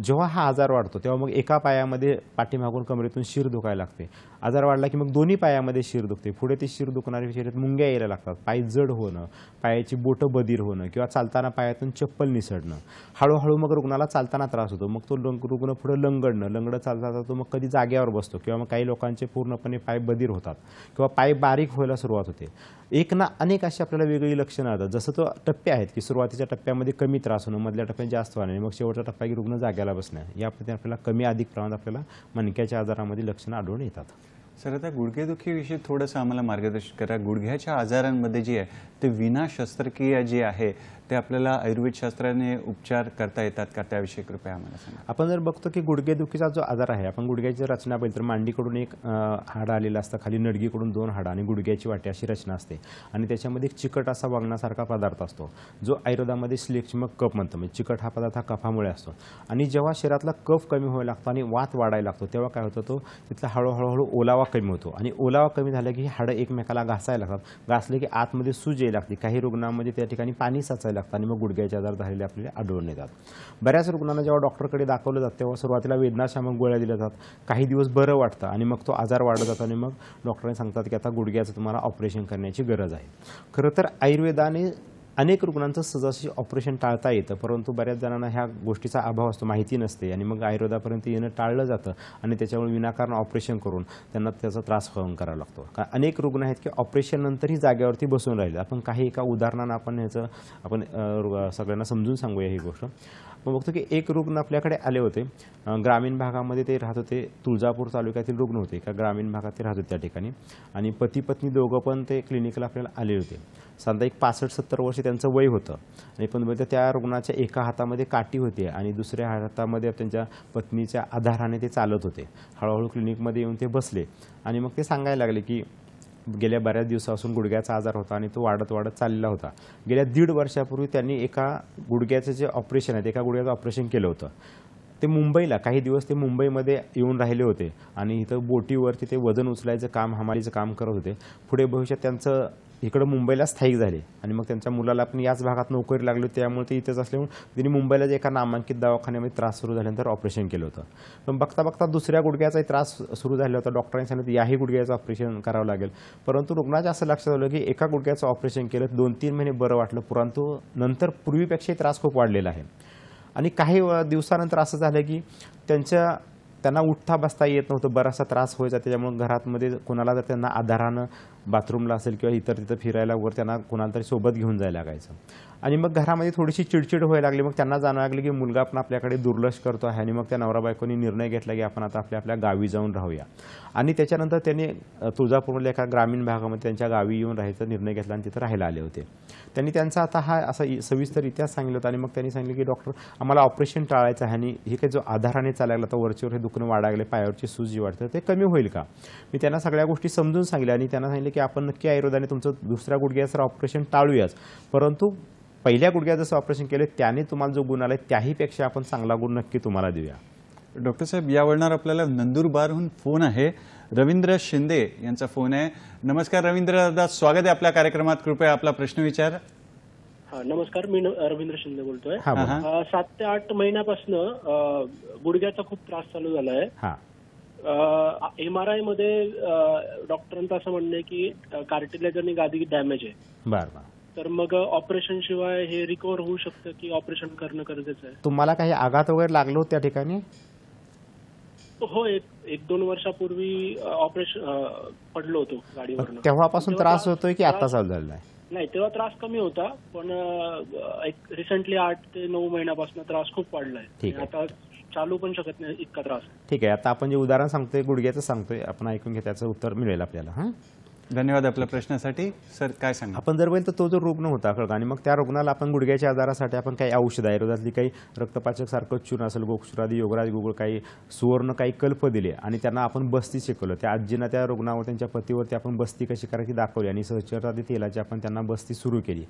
[SPEAKER 2] जेव्हा हा आजार वाढतो तेव्हा मग एका पायामध्ये पाठीमागून कमरेतून शिर दुखायला लागते. आजार वाढला की मग दोन्ही पायामध्ये शिर दुखते, पुढे ती शिर दुखणारी शरीरात मुंग्या यायला लागतात, पाय जड होणं, पायाची बोटं बधीर होणं किंवा चालताना पायातून चप्पल निसडणं. हळूहळू मग रुग्णाला चालताना त्रास होतो, मग तो रुग्ण पुढे लंगडं चालता तो मग कधी जागेवर बसतो किंवा मग काही लोकांचे पूर्णपणे पाय बधीर होतात किंवा पाय बारीक व्हायला सुरुवात होते. अनेक अशी आपल्याला वेगळी लक्षणं आतात. जसं तो टप्पे आहेत की सुरुवातीच्या टप्प्यामध्ये कमी त्रास होणं, मधल्या टप्प्यात जास्त होणे, मग शेवटच्या टप्प्यात रुग्ण जाग्याला बसणं, या पद्धतीने आपल्याला कमी अधिक प्रमाणात आपल्याला मणक्याच्या आजारामध्ये लक्षणं आढळून येतात.
[SPEAKER 1] सर, आता गुडघेदुखीविषयी थोडंसं आम्हाला मार्गदर्शन करा. गुडघ्याच्या आजारांमध्ये जे आहे ते विना शस्त्रक्रिया जी आहे ते आपल्याला आयुर्वेदशास्त्राने उपचार करता येतात का, त्याविषयी कृपया आम्हाला सांगा.
[SPEAKER 2] आपण जर बघतो की गुडघेदुखीचा जो आजार आहे, आपण गुडघ्याची रचना बघितली तर मांडीकडून एक हाड आलेलं असतं, खाली नडगीकडून दोन हाडं आणि गुडघ्याची वाटी अशी रचना असते आणि त्याच्यामध्ये एक चिकट असा वगण्यासारखा पदार्थ असतो जो आयुर्वेदामध्ये श्लेष्मक कफ म्हणतो. म्हणजे चिकट हा पदार्थ हा कफामुळे असतो आणि जेव्हा शरीरातला कफ कमी व्हायला लागतो आणि वात वाढायला लागतो तेव्हा काय होतं, तो तिथला हळूहळू ओलावा कमी होतो आणि ओलावा कमी झाला की हाडं एकमेकाला घासायला लागतात. घासले की आतमध्ये सूज यायला लागते, काही रुग्णांमध्ये त्या ठिकाणी पाणी साचायला लागतं आणि मग गुडघ्याचे आजार झालेले आपल्याला आढळून येतात. बऱ्याच रुग्णांना जेव्हा डॉक्टरकडे दाखवलं जातं तेव्हा सुरुवातीला वेदनाशामक गोळ्या दिल्या जातात, काही दिवस बरं वाटतं आणि मग तो आजार वाढत जातो आणि मग डॉक्टरांनी सांगतात की आता गुडघ्याचं तुम्हाला ऑपरेशन करण्याची गरज आहे. खरं तर आयुर्वेदाने अनेक रुग्णांचं सहजासहजी ऑपरेशन टाळता येतं, परंतु बऱ्याच जणांना ह्या गोष्टीचा अभाव असतो, माहिती नसते आणि मग आयुर्वेदापर्यंत येणं टाळलं जातं आणि त्याच्यामुळे विनाकारण ऑपरेशन करून त्यांना त्याचा त्रास सहन करावा लागतो. अनेक रुग्ण आहेत की ऑपरेशन नंतरही जागेवरती बसून राहिले. आपण काही एका उदाहरणानं आपण सगळ्यांना समजून सांगूया ही गोष्ट. मग बघतो की एक रुग्ण आपल्याकडे आले होते, ग्रामीण भागामध्ये ते राहत होते, तुळजापूर तालुक्यातील रुग्ण होते, का ग्रामीण भागात ते राहत होते त्या ठिकाणी आणि पती पत्नी दोघं पण ते क्लिनिकला आपल्याला आले होते. साधारण 65-70 वर्ष त्यांचं वय होतं आणि पण त्या रुग्णाच्या एका हातामध्ये काठी होती आणि दुसऱ्या हातामध्ये त्यांच्या पत्नीच्या आधाराने ते चालत होते. हळूहळू क्लिनिकमध्ये येऊन ते बसले आणि मग ते सांगायला लागले की गेल्या बऱ्याच दिवसापासून गुडघ्याचा आजार होता आणि तो वाढत चाललेला होता. गेल्या 1.5 वर्षापूर्वी त्यांनी एका गुडघ्याचं जे ऑपरेशन आहे, एका गुडघ्याचं ऑपरेशन केलं होतं. ते मुंबईला काही दिवस ते मुंबईमध्ये येऊन राहिले होते आणि इथं बोटीवरती ते वजन उचलायचं काम, हमालीचं काम करत होते. पुढे भविष्यात त्यांचं इकडं मुंबईला स्थायिक झाले आणि मग त्यांच्या मुलाला पण याच भागात नोकरी लागली, त्यामुळे ते इथेच असल्यामुळे त्यांनी मुंबईला एका नामांकित दवाखान्यामध्ये त्रास सुरू झाल्यानंतर ऑपरेशन केलं होतं. पण बघता बघता दुसऱ्या गुडघ्याचाही त्रास सुरू झाला होता. डॉक्टरांनी सांगितलं याही गुडघ्याचं ऑपरेशन करावं लागेल. परंतु रुग्णाच्या असं लक्षात आलं की एका गुडघ्याचं ऑपरेशन केलं, 2-3 महिने बरं वाटलं, परंतु नंतर पूर्वीपेक्षाही त्रास खूप वाढलेला आहे. आणि काही दिवसानंतर असं झालं की त्यांना उठता बसता येत नव्हतं, बराचसा त्रास व्हायचा. त्याच्यामुळे घरामध्ये कोणाला जर त्यांना आधारानं बाथरूमला असेल किंवा इतर तिथं फिरायला वगैरे त्यांना कोणाला तरी सोबत घेऊन जायला लागायचं. आणि मग घरामध्ये थोडीशी चिडचिड व्हायला लागली. मग त्यांना जाणवं लागलं की मुलगा पण आपल्याकडे दुर्लक्ष करतो आहे आणि मग त्या नवरा बायकोनी निर्णय घेतला की आपण आता आपल्या गावी जाऊन राहूया. आणि त्याच्यानंतर त्यांनी तुळजापूरमधल्या एका ग्रामीण भागामध्ये त्यांच्या गावी येऊन राहायचा निर्णय घेतला आणि तिथं राहायला आले होते. त्यांनी त्यांचा आता हा असा सविस्तर इतिहास सांगितला होता आणि मग त्यांनी सांगितलं की डॉक्टर आम्हाला ऑपरेशन टाळायचं आहे आणि हे काही जो आधाराने चालायला लागला तर वरचेवर हे दुखणं वाढायला लागले, पायावरची सूज जी वाटतं ते कमी होईल का. मी त्यांना सगळ्या गोष्टी समजून सांगितल्या आणि त्यांना सांगितलं की आपण नक्की आयुर्वेदाने तुमचं दुसऱ्या गुडघ्याचं ऑपरेशन टाळूयाच, परंतु पहिल्या गुडघ्याचं जसं ऑपरेशन केलं त्याने तुम्हाला जो गुण आलाय त्याहीपेक्षा आपण चांगला गुण नक्की तुम्हाला देऊया.
[SPEAKER 1] डॉक्टर साहेब, यावरणार आपल्याला नंदुरबारहून फोन आहे. रवींद्र शिंदे यांचा फोन आहे. नमस्कार रवींद्र दादा, स्वागत आहे आपल्या कार्यक्रमात. कृपया आपला प्रश्न विचार.
[SPEAKER 4] नमस्कार, मी रवींद्र शिंदे बोलतोय. 7 ते 8 महिन्यापासून गुडघ्याचा खूप त्रास चालू झालाय. MRI मध्ये डॉक्टरांचं असं म्हणणं आहे की कार्टिलेज आणि गादी डॅमेज आहे.
[SPEAKER 2] बरं,
[SPEAKER 4] तर मग ऑपरेशन शिवाय हे रिकव्हर होऊ शकतं की ऑपरेशन करणं गरजेचं आहे?
[SPEAKER 2] तुम्हाला काही आघात वगैरे लागलो त्या ठिकाणी?
[SPEAKER 4] हो, 1-2 वर्षापूर्वी ऑपरेशन पडलो होतो गाडीवरून.
[SPEAKER 2] तेव्हापासून त्रास होतोय की आता चालू झालेला आहे?
[SPEAKER 4] नाही, तेव्हा त्रास कमी होता, पण एक रिसेंटली 8 ते 9 महिन्यापासून त्रास खूप वाढलाय. आता चालू पण शकत नाही इतका त्रास.
[SPEAKER 2] ठीक आहे, आता आपण जे उदाहरण सांगतोय गुडघ्याचं सांगतोय, आपण ऐकून घ्या, त्याचं उत्तर मिळेल आपल्याला.
[SPEAKER 1] धन्यवाद आपल्या प्रश्नासाठी. सर काय सांगा?
[SPEAKER 2] आपण जर बघितलं तो जो रुग्ण होता कळका, आणि मग त्या रुग्णाला आपण गुडघ्याच्या आजारासाठी आपण काही औषध आयुर्वेदातली काही रक्तपाचक सारखं चूर्ण असेल, गोक्षुरादी, योगराज गुगळ, काही सुवर्ण, काही कल्प दिले आणि त्यांना आपण बस्ती शिकवलं. त्या आजींना, त्या रुग्णावर, त्यांच्या पतीवरती आपण बस्ती कशी करायची दाखवली आणि सहचरादी तेलाची आपण त्यांना बस्ती सुरू केली.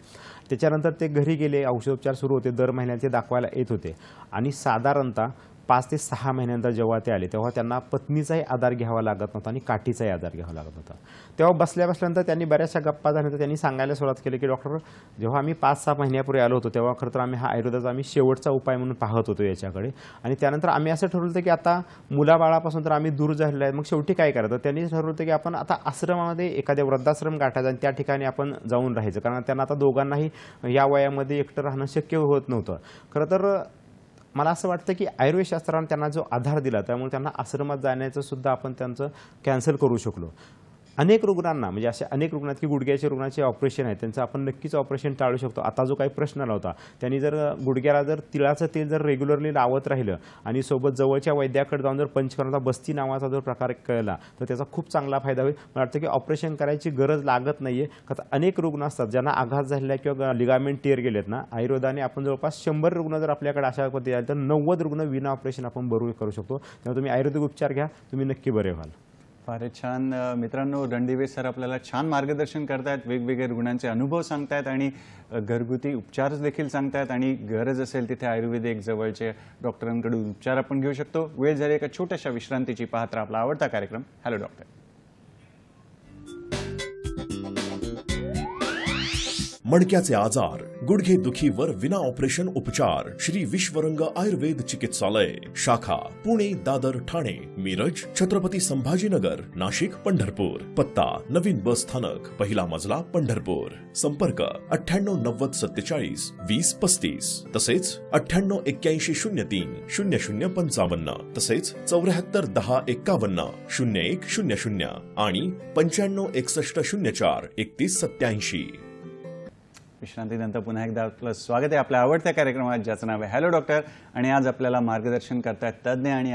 [SPEAKER 2] त्याच्यानंतर ते घरी गेले, औषधोपचार सुरू होते, दर महिन्याला ते दाखवायला येत होते आणि साधारणतः 5 ते 6 महिन्यानंतर जेव्हा ते आले तेव्हा त्यांना पत्नीचाही आधार घ्यावा लागत नव्हता आणि काठीचाही आधार घ्यावा लागत होता. तेव्हा बसल्यानंतर त्यांनी बऱ्याचशा गप्पा झाल्यानंतर त्यांनी सांगायला सुरुवात केली की डॉक्टर, जेव्हा आम्ही 5-6 महिन्यापूर्वी आलो होतो तेव्हा खरं तर आम्ही हा आयुर्वेदाचा शेवटचा उपाय म्हणून पाहत होतो याच्याकडे, आणि त्यानंतर आम्ही असं ठरवलं होतं की आता मुलाबाळापासून तर आम्ही दूर झालेलो आहे, मग शेवटी काय करायचं. त्यांनी ठरवलं होतं की आपण आता आश्रमामध्ये एखाद्या वृद्धाश्रम गाठायचा आणि त्या ठिकाणी आपण जाऊन राहायचं, कारण त्यांना आता दोघांनाही या वयामध्ये एकटं राहणं शक्य होत नव्हतं. खरं तर मला असं वाटतं की आयुर्वेदशास्त्राने त्यांना जो आधार दिला त्यामुळे त्यांना आश्रमात जाण्याचं सुद्धा आपण त्यांचं कॅन्सल करू शकलो. अनेक रुग्णांना, म्हणजे असे अनेक रुग्ण आहेत की गुडघ्याच्या रुग्णाचे ऑपरेशन आहे, त्यांचं आपण नक्कीच ऑपरेशन टाळू शकतो. आता जो काही प्रश्न आला होता, त्यांनी जर गुडघ्याला जर तिळाचं तेल जर रेग्युलरली लावत राहिलं आणि सोबत जवळच्या वैद्याकडे जाऊन जर पंचकर्माचा बस्ती नावाचा जर प्रकार कळला तर त्याचा खूप चांगला फायदा होईल. मला वाटतं की ऑपरेशन करायची गरज लागत नाही आहे. का अनेक रुग्ण असतात ज्यांना आघात झालेला किंवा लिगामेंट टेअर गेलेत ना, आयुर्वेदाने आपण जवळपास 100 रुग्ण जर आपल्याकडे अशा पद्धती आले तर 90 रुग्ण विना ऑपरेशन आपण बरोबर करू शकतो. त्यामुळे तुम्ही आयुर्वेदिक उपचार घ्या, तुम्ही नक्की बरे व्हाल.
[SPEAKER 1] फारच छान. मित्रांनो, रणदिवे सर आपल्याला छान मार्गदर्शन करतायत, वेगवेगळे रुग्णांचे अनुभव सांगतायत आणि घरगुती उपचार देखील सांगतायत, आणि गरज असेल तिथे आयुर्वेदिक जवळचे डॉक्टरांकडून उपचार आपण घेऊ शकतो. वेळ झाली एका छोट्याशा विश्रांतीची. पाहत राहा आपला आवडता कार्यक्रम हॅलो डॉक्टर.
[SPEAKER 3] मणक्याचे आजार, गुडघे दुखीवर विना ऑपरेशन उपचार श्री विश्वरंग आयुर्वेद चिकित्सालय, शाखा पुणे, दादर, ठाणे, मिरज, छत्रपती संभाजीनगर, नाशिक, पंढरपूर. पत्ता नवीन बस स्थानक, पहिला मजला, पंढरपूर. संपर्क 98 90 47 20 35, तसेच 98 81 03 00 55, तसेच 74 10 51 01 00 आणि 95 61 04 31 87.
[SPEAKER 1] विश्रांतीनंतर पुन्हा एकदा आपलं स्वागत आहे आपल्या आवडत्या कार्यक्रमात, ज्याचं नाव आहे हॅलो डॉक्टर. आणि आज आपल्याला मार्गदर्शन करतायत तज्ज्ञ आणि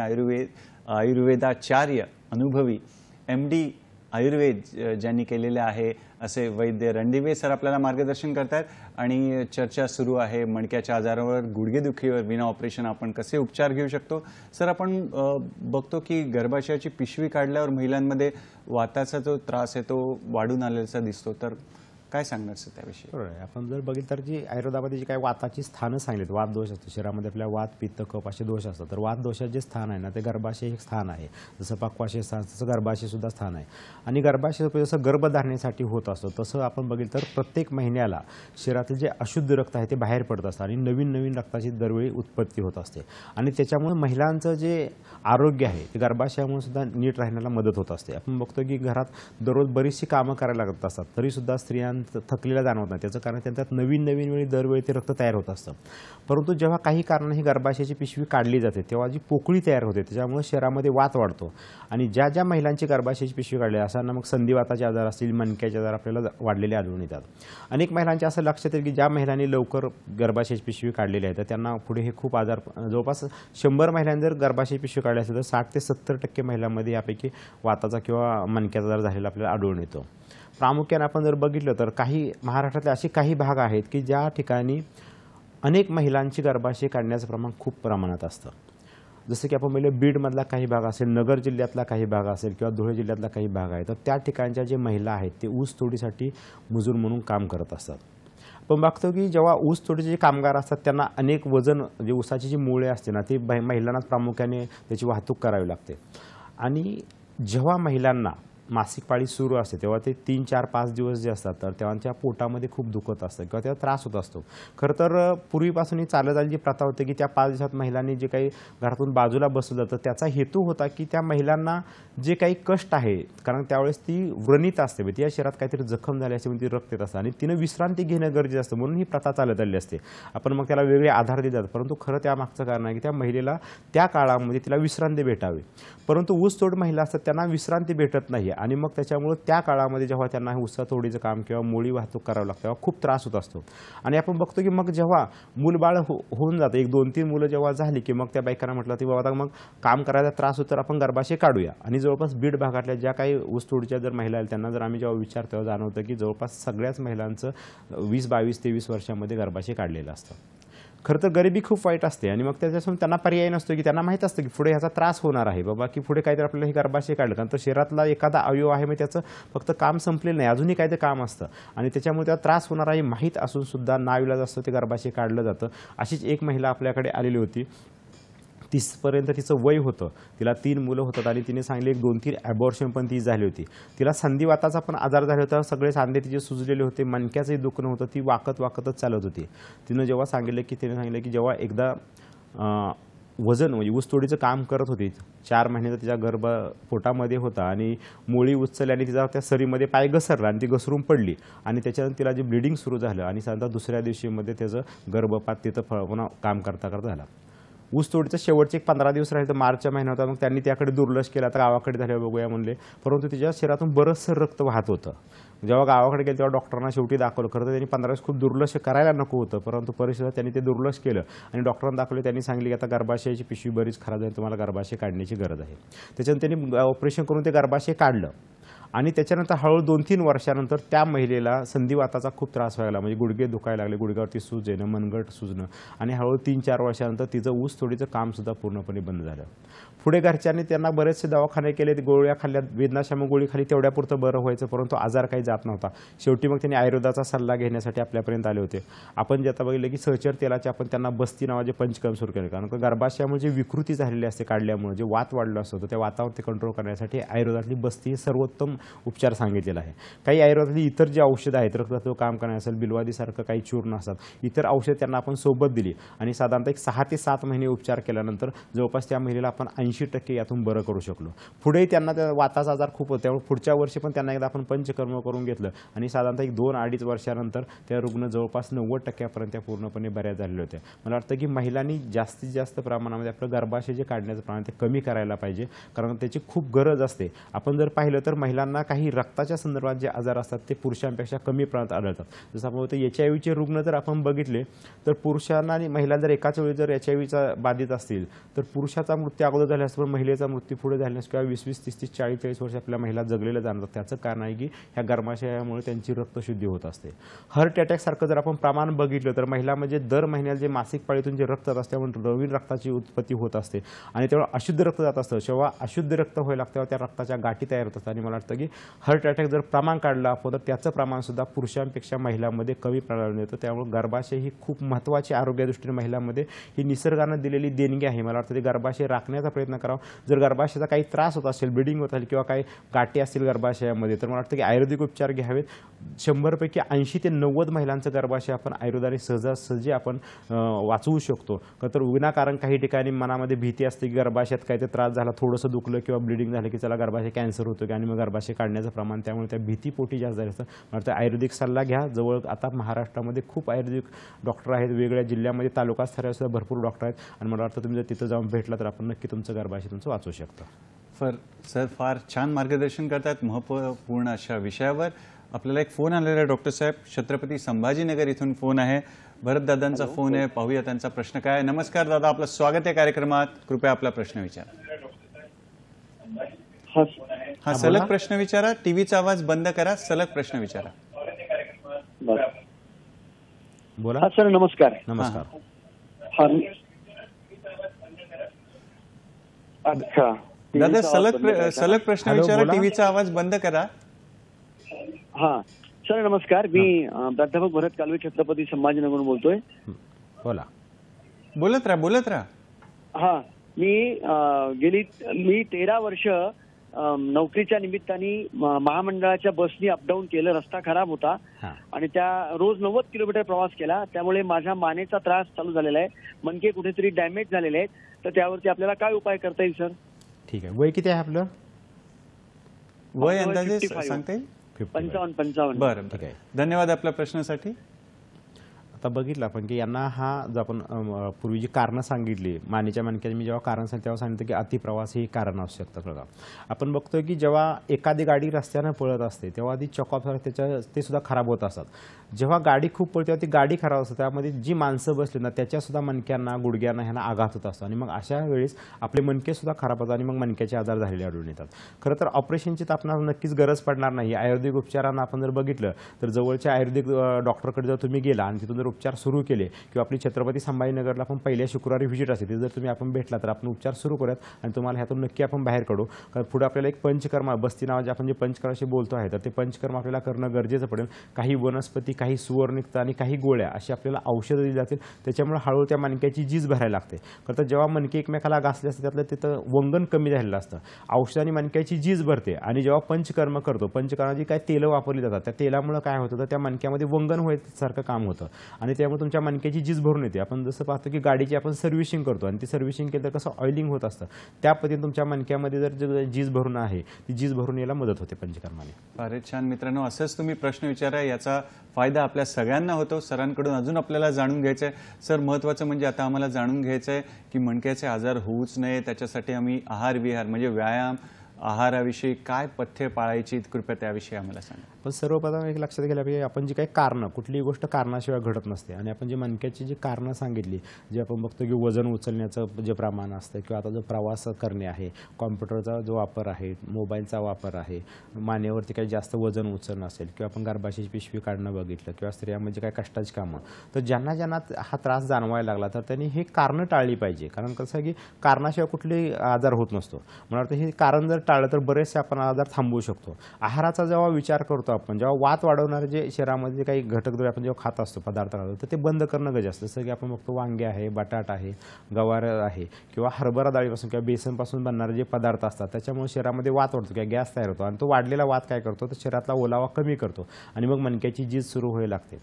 [SPEAKER 1] आयुर्वेदाचार्य, अनुभवी MD आयुर्वेद ज्यांनी केलेले आहे असे वैद्य रणदिवे सर आपल्याला मार्गदर्शन करतायत. आणि चर्चा सुरू आहे मणक्याच्या आजारावर, गुडघेदुखीवर विना ऑपरेशन आपण कसे उपचार घेऊ शकतो. सर, आपण बघतो की गर्भाशयाची पिशवी काढल्यावर महिलांमध्ये वाताचा जो त्रास आहे तो वाढून आलेला दिसतो, तर काय सांगणार सर त्याविषयी?
[SPEAKER 2] बरोबर आहे. आपण जर बघितलं तर जी आयुर्वेदामध्ये जी काही वाताची स्थानं सांगितलीत, वात दोष असतो शरीरामध्ये आपल्या, वात पित्त कफ असे दोष असतात. तर वात दोषाचे जे स्थान आहे ना ते गर्भाशय एक स्थान आहे. जसं पक्वाशय स्थान तसं गर्भाशय सुद्धा स्थान आहे. आणि गर्भाशय जसं गर्भधारणेसाठी होत असतं तसं आपण बघितलं तर प्रत्येक महिन्याला शरीरातील जे अशुद्ध रक्त आहे ते बाहेर पडत असतं आणि नवीन नवीन रक्ताची दरवेळी उत्पत्ती होत असते. आणि त्याच्यामुळे महिलांचं जे आरोग्य आहे ते गर्भाशयामुळे सुद्धा नीट राहण्याला मदत होत असते. आपण बघतो की घरात दररोज बरीचशी कामं करायला लागत असतात तरीसुद्धा स्त्रियांचं थकलेला जाणवत नाही. त्याचं कारण त्यांच्यात नवीन नवीन वेळी दरवेळी ते रक्त तयार होत असतं. परंतु जेव्हा काही कारणाने ही गर्भाशयाची पिशवी काढली जाते तेव्हा जी पोकळी तयार होते त्याच्यामुळे शरीरामध्ये वात वाढतो. आणि ज्या ज्या महिलांची गर्भाशयाची पिशवी काढली अशांना मग संधिवाताचे आजार असतील, मणक्याचे आजार आपल्याला वाढलेले आढळून येतात. अनेक महिलांचे असं लक्षात येईल की ज्या महिलांनी लवकर गर्भाशयाची पिशवी काढलेली आहे तर त्यांना पुढे हे खूप आजार, जवळपास 100 महिलांनी जर गर्भाशयाची पिशवी काढली असेल तर 60 ते 70% महिलांमध्ये यापैकी वाताचा किंवा मणक्याचा आजार झालेला आपल्याला आढळून येतो. प्रामुख्याने आपण जर बघितलं तर काही महाराष्ट्रातले असे काही भाग आहेत की ज्या ठिकाणी अनेक महिलांची गर्भाशय काढण्याचं प्रमाण खूप प्रमाणात असतं. जसं की आपण पाहिलं बीडमधला काही भाग असेल, नगर जिल्ह्यातला काही भाग असेल किंवा धुळे जिल्ह्यातला काही भाग आहे तर त्या ठिकाणच्या जे महिला आहेत ते ऊस तोडीसाठी मजूर म्हणून काम करत असतात. पण बघतो की जेव्हा ऊस तोडीचे जे कामगार असतात त्यांना अनेक वजन, जे ऊसाची जी मुळे असते ना ती महिलांनाच प्रामुख्याने त्याची वाहतूक करावी लागते. आणि जेव्हा महिलांना मासिक पाळी सुरू असते तेव्हा ते 3, 4, 5 दिवस जे असतात तर त्यांच्या पोटामध्ये खूप दुखत असतं किंवा त्याचा त्रास होत असतो. खरं तर पूर्वीपासून ही चालत आलेली जी प्रथा होती की त्या 5 दिवसात महिलांनी जे काही घरातून बाजूला बसलं जातं त्याचा हेतू होता की त्या महिलांना जे काही कष्ट आहे, कारण त्यावेळेस ती व्रणित असते, ती या शरीरात काहीतरी जखम झाली असते म्हणून ती रक्त येत असतं आणि तिनं विश्रांती घेणं गरजेचं असतं म्हणून ही प्रथा चालत आलेली असते. आपण मग त्याला वेगळे आधार दिले जातात परंतु खरं त्यामागचं कारण आहे की त्या महिलेला त्या काळामध्ये तिला विश्रांती भेटावी. परंतु ऊसतोड महिला असतात त्यांना विश्रांती भेटत नाही आणि मग त्याच्यामुळे त्या काळामध्ये जेव्हा त्यांना ऊसातोडीचं काम किंवा मुळी वाहतूक करावं लागतं तेव्हा खूप त्रास होत असतो. आणि आपण बघतो की मग जेव्हा मूलबाळ होऊन जातं, 1-2-3 मुलं जेव्हा झाली की मग त्या बायकांना म्हटलं की बाबा मग काम करायचा त्रास होतो तर आपण गर्भाशय काढूया. आणि जवळपास बीड भागातल्या ज्या काही ऊसतोडीच्या जर महिला आहेत त्यांना जर आम्ही जेव्हा विचारतो तेव्हा जाणवतं की जवळपास सगळ्याच महिलांचं 20, 22, 23 वर्षामध्ये गर्भाशय काढलेलं असतं. खरं तर गरिबी खूप वाईट असते आणि मग त्याच्यापासून त्यांना पर्याय नसतो की त्यांना माहीत असतं की पुढे ह्याचा त्रास होणार आहे बाबा, की पुढे काहीतरी आपल्याला हे गर्भाशय काढलं, कारण तर शरीरातला एखादा अवयव आहे मग त्याचं फक्त काम संपलेलं नाही, अजूनही काहीतरी काम असतं आणि त्याच्यामुळे त्याला त्रास होणार आहे माहीत असून सुद्धा नाईलाज असतं ते गर्भाशय काढलं जातं. अशीच एक महिला आपल्याकडे आलेली होती. 30पर्यंत तिचं वय होतं, तिला 3 मुलं होतात आणि तिने सांगितले 1-2-3 ॲबॉर्शन पण ती झाली होती. तिला संधिवाताचा पण आजार झाला होता, सगळे सांधे तिचे सुजलेले होते, मणक्याचंही दुखणं होतं, ती वाकतच चालत होती. तिनं जेव्हा सांगितलं की जेव्हा एकदा वजन म्हणजे ऊसतोडीचं काम करत होती, 4 महिन्याचा तिच्या गर्भ पोटामध्ये होता आणि मुळी उचलल्याने तिचा त्या सरीमध्ये पाय घसरला आणि ती घसरून पडली आणि त्याच्यानंतर तिला जे ब्लिडिंग सुरू झालं आणि साधारणतः दुसऱ्या दिवशीमध्ये त्याचं गर्भपात तिथं पुन्हा काम करता झाला. ऊसतोडीचं शेवटचे 15 दिवस राहिले तर मार्चच्या महिन्यात होता, मग त्यांनी त्याकडे दुर्लक्ष केला तर गावाकडे झाल्यावर बघूया म्हणले, परंतु तिच्या शरीरातून बरंचसं रक्त वाहत होतं. जेव्हा गावाकडे गेलं तेव्हा डॉक्टरांना शेवटी दाखवलं. खरं तर त्यांनी 15 दिवस खूप दुर्लक्ष करायला नको होतं, परंतु परिस्थितीत त्यांनी ते दुर्लक्ष केलं आणि डॉक्टरांना दाखवले. त्यांनी सांगितले की आता गर्भाशयाची पिशवी बरीच खराब आहे, तुम्हाला गर्भाशय काढण्याची गरज आहे. त्याच्यानंतर त्यांनी ऑपरेशन करून ते गर्भाशय काढलं आणि त्याच्यानंतर हळूहळू 2-3 वर्षानंतर त्या महिलेला संधिवाताचा खूप त्रास व्हायला, म्हणजे गुडघे दुखायला लागले, गुडघ्यावरती सूज येणं, मनगट सुजणं आणि हळूहळू 3-4 वर्षानंतर तिचं ऊसतोडीचं कामसुद्धा पूर्णपणे बंद झालं. पुढे घरच्यांनी त्यांना बरेचसे दवाखाने केले, गोळ्या खाल्ल्या, वेदनाशामक गोळी खाली, तेवढ्यापुरतं बरं व्हायचं, परंतु आजार काही जात नव्हता. शेवटी मग त्यांनी आयुर्वेदाचा सल्ला घेण्यासाठी आपल्यापर्यंत आले होते. आपण जे आता बघितलं की सहचर तेलाचे आपण त्यांना बस्ती नावाचे पंचकर्म सुरू केले, कारण गर्भाशयामुळे जी विकृती झालेली असते काढल्यामुळे जे वात वाढलं असतं त्या वातावरती कंट्रोल करण्यासाठी आयुर्वेदातली बस्ती सर्वोत्तम उपचार सांगितलेला आहे. काही आयुर्वेदातली इतर जे औषधं आहेत, रक्ताचं काम करण्यास असेल, बिलवादीसारखं काही चूर्ण असतात, इतर औषध त्यांना आपण सोबत दिली आणि साधारणतः एक 6 ते 7 महिने उपचार केल्यानंतर जवळपास त्या महिलेला आपण 80% यातून बरं करू शकलो. पुढेही त्यांना त्या वाताचा आजार खूप होता, त्यामुळे पुढच्या वर्षी पण त्यांना एकदा आपण पंचकर्म करून घेतलं आणि साधारणतः एक 2-2.5 वर्षानंतर त्या रुग्ण जवळपास 90% त्या पूर्णपणे बऱ्या झालेल्या होत्या. मला वाटतं की महिलांनी जास्तीत जास्त प्रमाणामध्ये आपलं गर्भाशय जे काढण्याचं प्रमाण ते कमी करायला पाहिजे, कारण त्याची खूप गरज असते. आपण जर पाहिलं तर महिलांना काही रक्ताच्या संदर्भात जे आजार असतात ते पुरुषांपेक्षा कमी प्रमाणात आढळतात. जसं आपण होतं HIV रुग्ण जर आपण बघितले तर पुरुषांना आणि महिलांना जर एकाच वेळी जर HIV बाधित असतील तर पुरुषाचा मृत्यू अगोदर झाला झाले असतं, पण महिलेचा मृत्यू पुढे झाला नसतो किंवा 20-20, 30-30, 40-40 वर्ष आपल्या महिला जगलेल्या जाणतात. त्याचं कारण आहे की ह्या गर्भाशयामुळे त्यांची रक्तशुद्धी होत असते. हार्ट अटॅकसारखं जर आपण प्रमाण बघितलं तर महिला म्हणजे दर महिन्याला जे मासिक पाळीतून जे रक्त असते त्यामुळे नवीन रक्ताची उत्पत्ती होत असते आणि तेव्हा अशुद्ध रक्त जात असतं. जेव्हा अशुद्ध रक्त व्हायला लागतं त्या रक्ताच्या गाठी तयार होतात आणि मला वाटतं की हार्ट अटॅक जर प्रमाण काढलं आपण तर त्याचं प्रमाणसुद्धा पुरुषांपेक्षा महिलांमध्ये कमी प्रमाणात येतं. त्यामुळे गर्भाशय ही खूप महत्त्वाची आरोग्यदृष्टीने महिलांमध्ये ही निसर्गानं दिलेली देणगी आहे. मला वाटतं ते गर्भाशय राखण्याचा प्रयत्न करावा. जर गर्भाशयाचा काही त्रास होत असेल, ब्लिडिंग होत असेल किंवा काही गाठी असतील गर्भाशयामध्ये तर मला वाटतं की आयुर्वेदिक उपचार घ्यावेत. 100पैकी 80 ते 90 महिलांचं गर्भाशय आपण आयुर्वेदाने सहजासहजी आपण वाचवू शकतो. तर विनाकारण काही ठिकाणी मनामध्ये भीती असते की गर्भाशयात काही त्रास झाला, थोडंसं दुखलं किंवा ब्लिडिंग झालं की चला गर्भाशय कॅन्सर होतो की आणि मग गर्भाशय काढण्याचं प्रमाण त्यामुळे त्या भीतीपोटी जास्त झालं असतं. मला वाटतं आयुर्वेदिक सल्ला घ्या. जवळ आता महाराष्ट्रामध्ये खूप आयुर्वेदिक डॉक्टर आहेत, वेगवेगळ्या जिल्ह्यामध्ये तालुका स्तरावर सुद्धा भरपूर डॉक्टर आहेत आणि मला वाटतं तुम्ही जर तिथं जाऊन भेटला तर आपण नक्की तुमचं गर्भाशय तुमचं वाचवू शकता.
[SPEAKER 1] सर फार छान मार्गदर्शन करतात महत्त्वपूर्ण अशा विषयावर. आपल्याला एक फोन आलेला आहे डॉक्टर साहेब, छत्रपती संभाजीनगर इथून फोन आहे. भरत दादांचा फोन आहे, पाहूया त्यांचा प्रश्न काय आहे. नमस्कार दादा, आपलं स्वागत आहे कार्यक्रमात. कृपया आपला प्रश्न विचारा. हा सलग प्रश्न विचारा, टीव्हीचा आवाज बंद करा, सलग प्रश्न विचारा.
[SPEAKER 2] बोला.
[SPEAKER 5] हा सर, नमस्कार.
[SPEAKER 2] नमस्कार.
[SPEAKER 5] अच्छा
[SPEAKER 1] दादा सलग प्रश्न विचारा, टीव्हीचा आवाज बंद करा.
[SPEAKER 5] हा सर, नमस्कार. मी प्राध्यापक भरत कालवे, छत्रपती संभाजीनगरहून बोलतोय.
[SPEAKER 2] बोला.
[SPEAKER 1] बोलत राहा.
[SPEAKER 5] हा, मी 13 वर्ष नोकरीच्या निमित्ताने महामंडळाच्या बसनी अपडाऊन केलं. रस्ता खराब होता आणि त्या रोज 90 किलोमीटर प्रवास केला. त्यामुळे माझ्या मानेचा त्रास चालू झालेला आहे. मणके कुठेतरी डॅमेज झालेले आहेत. तर त्यावरती आपल्याला काय उपाय करता येईल सर?
[SPEAKER 2] ठीक आहे. वय किती आहे आपलं?
[SPEAKER 1] वय अंदाजे सांगता येईल?
[SPEAKER 5] 55.
[SPEAKER 1] बरं, ठीक आहे. धन्यवाद आपल्या प्रश्नासाठी.
[SPEAKER 2] आता बघितलं आपण की यांना हा जो आपण पूर्वी जी कारणं सांगितली मानेच्या मणक्याची, मी जेव्हा कारण सांगितलं तेव्हा सांगितलं की अतिप्रवास ही कारण असू शकतं. बघा, आपण बघतोय की जेव्हा एखादी गाडी रस्त्यानं पळत असते तेव्हा ती चॉकअप ते सुद्धा खराब होत असतात. जेव्हा गाडी खूप पळते तेव्हा ती गाडी खराब असते, त्यामध्ये जी माणसं बसली ना त्याच्यासुद्धा मणक्यांना, गुडघ्यांना ह्यांना आघात होत असतो आणि मग अशा वेळेस आपले मणके सुद्धा खराब होतात आणि मग मणक्याचे आजार झालेले आढळून येतात. खरं तर ऑपरेशनची तर आपल्याला नक्कीच गरज पडणार नाही. आयुर्वेदिक उपचारांना आपण जर बघितलं तर जवळच्या आयुर्वेदिक डॉक्टरकडे जर तुम्ही गेला आणि तिथून जर उपचार सुरू केले किंवा आपली छत्रपती संभाजीनगरला आपण पहिल्या शुक्रवारी व्हिजिट असते, जर तुम्ही आपण भेटला तर आपण उपचार सुरू करूयात आणि तुम्हाला ह्यातून नक्की आपण बाहेर काढू. कारण पुढे आपल्याला एक पंचकर्म, बस्ती नावाचे आपण जे पंचकर्माशी बोलतो आहे तर ते पंचकर्म आपल्याला करणं गरजेचं पडेल. काही वनस्पती, काही सुवर्णिकता आणि काही गोळ्या अशी आपल्याला औषधं दिली जातील. त्याच्यामुळे हळूहळू त्या मणक्याची झीज भरायला लागते. खरं तर जेव्हा मणके एकमेकाला घासले असते त्यातलं तिथं वंगण कमी झालेलं असतं. औषधाने मणक्याची झीज भरते आणि जेव्हा पंचकर्म करतो, पंचकर्माची काय तेलं वापरली जातात, त्या तेलामुळे काय होतं तर त्या मणक्यामध्ये वंगण व्हायसारखं काम होतं आणि त्यामुळे तुमच्या मणक्याची झीज भरून येते. आपण जसं पाहतो की गाडीची आपण सर्व्हिसिंग करतो आणि ती सर्व्हिसिंग केलं तर कसं ऑइलिंग होत असतं, त्या पद्धतीने तुमच्या मणक्यामध्ये जर झीज भरून आहे ती झीज भरून यायला मदत होते पंचकर्माने.
[SPEAKER 1] फारच छान मित्रांनो, असंच तुम्ही प्रश्न विचारा, याचा फायदा आपल्या सगळ्यांना होतो. सरांकडून अजून आपल्याला जाणून घ्यायचं आहे. सर, महत्त्वाचं म्हणजे आता आम्हाला जाणून घ्यायचं आहे की मणक्याचे आजार होऊच नये त्याच्यासाठी आम्ही आहार विहार म्हणजे व्यायाम, आहाराविषयी काय पथ्य पाळायची, कृपया त्याविषयी आम्हाला सांगा.
[SPEAKER 2] पण सर्वप्रथम एक लक्षात घ्यायला पाहिजे, आपण जी काही कारणं, कुठलीही गोष्ट कारणाशिवाय घडत नसते आणि आपण जी मणक्याची जी कारणं सांगितली, जे आपण बघतो की वजन उचलण्याचं जे प्रमाण असतं किंवा आता जो प्रवास करणे आहे, कॉम्प्युटरचा जो वापर आहे, मोबाईलचा वापर आहे, मानेवरती काही जास्त वजन उचलणं असेल किंवा आपण गर्भाशयाची पिशवी काढणं बघितलं किंवा स्त्रियांमध्ये काही कष्टाची कामं, तर ज्यांना हा त्रास जाणवायला लागला तर त्यांनी हे कारणं टाळली पाहिजे. कारण कसं आहे की कारणाशिवाय कुठलेही आजार होत नसतो. मला वाटतं हे कारण जर टाळलं तर बरेचसे आपण आजार थांबवू शकतो. आहाराचा जेव्हा विचार करतो आपण, जेव्हा वात वाढवणारे जे शरीरामध्ये काही घटक आपण जेव्हा खात असतो, पदार्थ खातो, तर ते बंद करणं गरजेचं असतं. जसं की आपण बघतो वांगे आहे, बटाटा आहे, गवार आहे किंवा हरभरा डाळीपासून किंवा बेसनपासून बनणारे जे पदार्थ असतात त्याच्यामुळे शरीरामध्ये वात वाढतो किंवा गॅस तयार होतो आणि तो वाढलेला वात काय करतो तर शरीरातला ओलावा कमी करतो आणि मग मणक्याची झीज सुरू व्हायला लागते.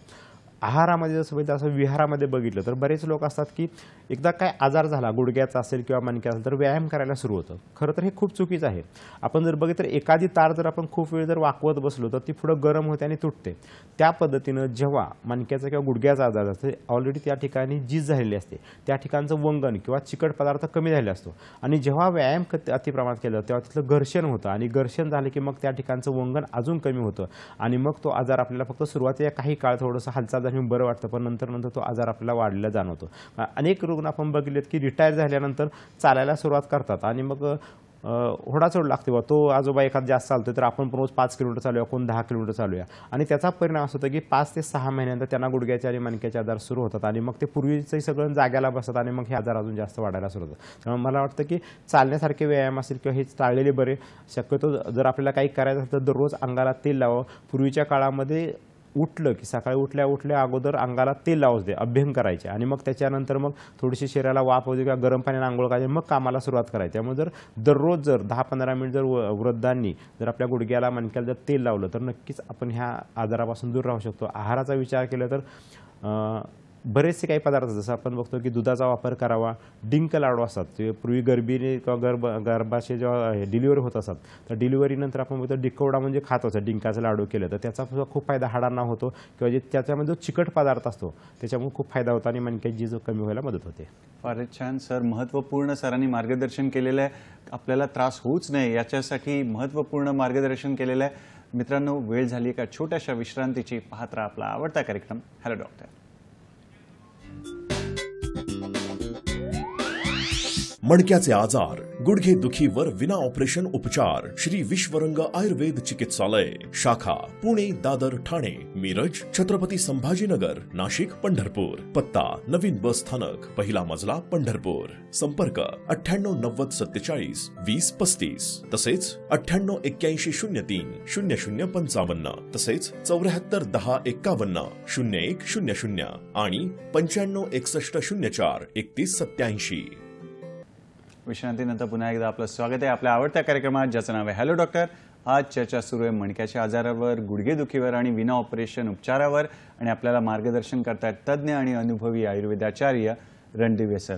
[SPEAKER 2] आहारामध्ये जसं बघितलं असं विहारामध्ये बघितलं तर बरेच लोक असतात की एकदा काय आजार झाला, गुडघ्याचा असेल किंवा मणक्याचा असेल तर व्यायाम करायला सुरू होतं. खरं तर हे खूप चुकीचं आहे. आपण जर बघितलं तर एखादी तार जर आपण खूप वेळ जर वाकवत बसलो तर ती पुढं गरम होते आणि तुटते. त्या पद्धतीनं जेव्हा मणक्याचा किंवा गुडघ्याचा आजार असतो ऑलरेडी त्या ठिकाणी झीज झालेली असते, त्या ठिकाणचं वंगण किंवा चिकट पदार्थ कमी झालेला असतो आणि जेव्हा व्यायाम अतिप्रमाणात केलं तेव्हा तिथलं घर्षण होतं आणि घर्षण झालं की मग त्या ठिकाणचं वंगण अजून कमी होतं आणि मग तो आजार आपल्याला फक्त सुरुवातीला काही काळ थोडंसं हालचाल दरम्यान बरं वाटतं, पण नंतर नंतर तो आजार आपल्याला वाढलेला जाणवतो. अनेक रुग्ण आपण बघितलेत की रिटायर झाल्यानंतर चालायला सुरुवात करतात आणि मग होडाचोड लागते बा, तो आजोबा एखादा जास्त चालतोय तर आपण पण रोज 5 किलोमीटर चालूया, कोण 10 किलोमीटर चालूया, आणि त्याचा परिणाम असं होतो की 5 ते 6 महिन्यानंतर त्यांना गुडघ्याचे आणि मणक्याचे आजार सुरू होतात आणि मग ते पूर्वीचं सगळं जाग्याला बसतात आणि मग हे आजार अजून जास्त वाढायला सुरू होतात. त्यामुळे मला वाटतं की चालण्यासारखे व्यायाम असेल किंवा हे टाळलेले बरे. शक्यतो जर आपल्याला काही करायचं असेल तर दररोज अंगाला तेल लावावं. पूर्वीच्या काळामध्ये उठलं की सकाळी उठल्या उठल्या अगोदर अंगाला तेल लावूच दे, अभ्यंग करायचे आणि मग त्याच्यानंतर मग थोडीशी शरीराला वाफ होते किंवा गरम पाण्याने आंघोळ करायची, मग कामाला सुरुवात करायची. त्यामुळे जर दररोज जर 10-15 मिनिट जर वृद्धांनी जर आपल्या गुडघ्याला मणक्याला जर तेल लावलं तर नक्कीच आपण ह्या आजारापासून दूर राहू शकतो. आहाराचा विचार केला तर बरेचसे काही पदार्थ जसं आपण बघतो की दुधाचा वापर करावा. डिंक लाडू असतात, ते पूर्वी गर्भीने किंवा गर्भाशय जेव्हा डिलिव्हरी होत असतात तर डिलिव्हरीनंतर आपण बघतो डिकोवडा म्हणजे खात असतो, डिंकाचं लाडू केलं तर त्याचा खूप फायदा हाडांना होतो किंवा जे त्याच्यामध्ये जो चिकट पदार्थ असतो त्याच्यामुळे खूप फायदा होतो आणि मणक्याची झीज कमी व्हायला मदत होते.
[SPEAKER 1] फारच छान सर, महत्त्वपूर्ण सरांनी मार्गदर्शन केलेलं आहे. आपल्याला त्रास होऊच नये याच्यासाठी महत्त्वपूर्ण मार्गदर्शन केलेलं आहे. मित्रांनो, वेळ झाली एका छोट्याशा विश्रांतीची. पाहत राहा आपला आवडता कार्यक्रम हॅलो डॉक्टर.
[SPEAKER 3] मणक्याचे आजार, गुडघे दुखीवर विना ऑपरेशन उपचार श्री विश्वरंग आयुर्वेद चिकित्सालय, शाखा पुणे, दादर, ठाणे, मिरज, छत्रपती संभाजीनगर, नाशिक, पंढरपूर. पत्ता नवीन बस स्थानक, पहिला मजला, पंढरपूर. संपर्क 9890472035 तसेच 9881030055 तसेच 7410510100 आणि 9561043187.
[SPEAKER 1] विश्रांतीनंतर पुन्हा एकदा आपलं स्वागत आहे आपल्या आवडत्या कार्यक्रमात, ज्याचं नाव आहे हॅलो डॉक्टर. आज चर्चा सुरू आहे मणक्याच्या आजारावर, गुडघेदुखीवर आणि विना ऑपरेशन उपचारावर, आणि आपल्याला मार्गदर्शन करतायत तज्ज्ञ आणि अनुभवी आयुर्वेदाचार्य रणदिवे सर.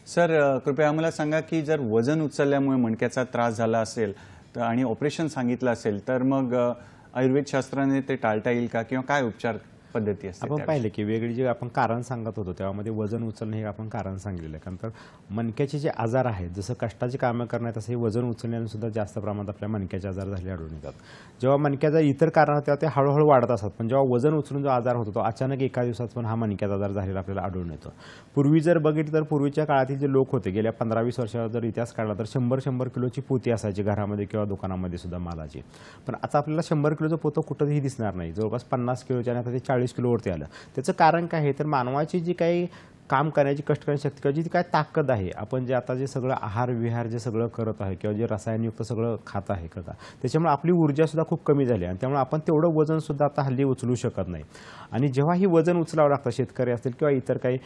[SPEAKER 1] सर, कृपया आम्हाला सांगा की जर वजन उचलल्यामुळे मणक्याचा त्रास झाला असेल तर आणि ऑपरेशन सांगितलं असेल तर मग आयुर्वेद शास्त्राने ते टाळता येईल का, किंवा काय उपचार पद्धती असते?
[SPEAKER 2] आपण पाहिले की वेगळी जे आपण कारण सांगत होतो त्यामध्ये वजन उचलणे हे आपण कारण सांगितलेलं आहे. कारण तर मणक्याचे जे आजार आहेत, जसं कष्टाची कामं करण्यात तसे वजन उचलण्याने सुद्धा जास्त प्रमाणात आपल्या मणक्याचे आजार झाले आढळून येतात. जेव्हा मणक्याचा इतर कारण होत्या ते हळूहळू वाढत असतात, पण जेव्हा वजन उचलून जो आजार होतो तो अचानक एका दिवसात पण हा मणक्याचा आजार झालेला आपल्याला आढळून येतो. पूर्वी जर बघितलं तर पूर्वीच्या काळातील जे लोक होते, गेल्या 15-20 वर्षाचा जर इतिहास काढला तर 100-100 किलोची पोती असायची घरामध्ये किंवा दुकानामध्ये सुद्धा मालाची. पण आता आपल्याला 100 किलोचं पोतं कुठंही दिसणार नाही, जवळपास 50 किलोच्या आणि आता ते 40 किलोवरती आलं. त्याचं कारण काय आहे तर मानवाची जी काही काम करण्याची, कष्ट करण्याची शक्ती किंवा जी काय ताकद आहे, आपण जे आता जे सगळं आहार विहार जे सगळं करत आहे किंवा जे रसायनयुक्त सगळं खात आहे त्याच्यामुळे आपली ऊर्जासुद्धा खूप कमी झाली आणि त्यामुळे आपण तेवढं वजनसुद्धा आता हल्ली उचलू शकत नाही. आणि जेव्हा ही वजन उचलावं लागतं, शेतकरी असतील किंवा इतर काही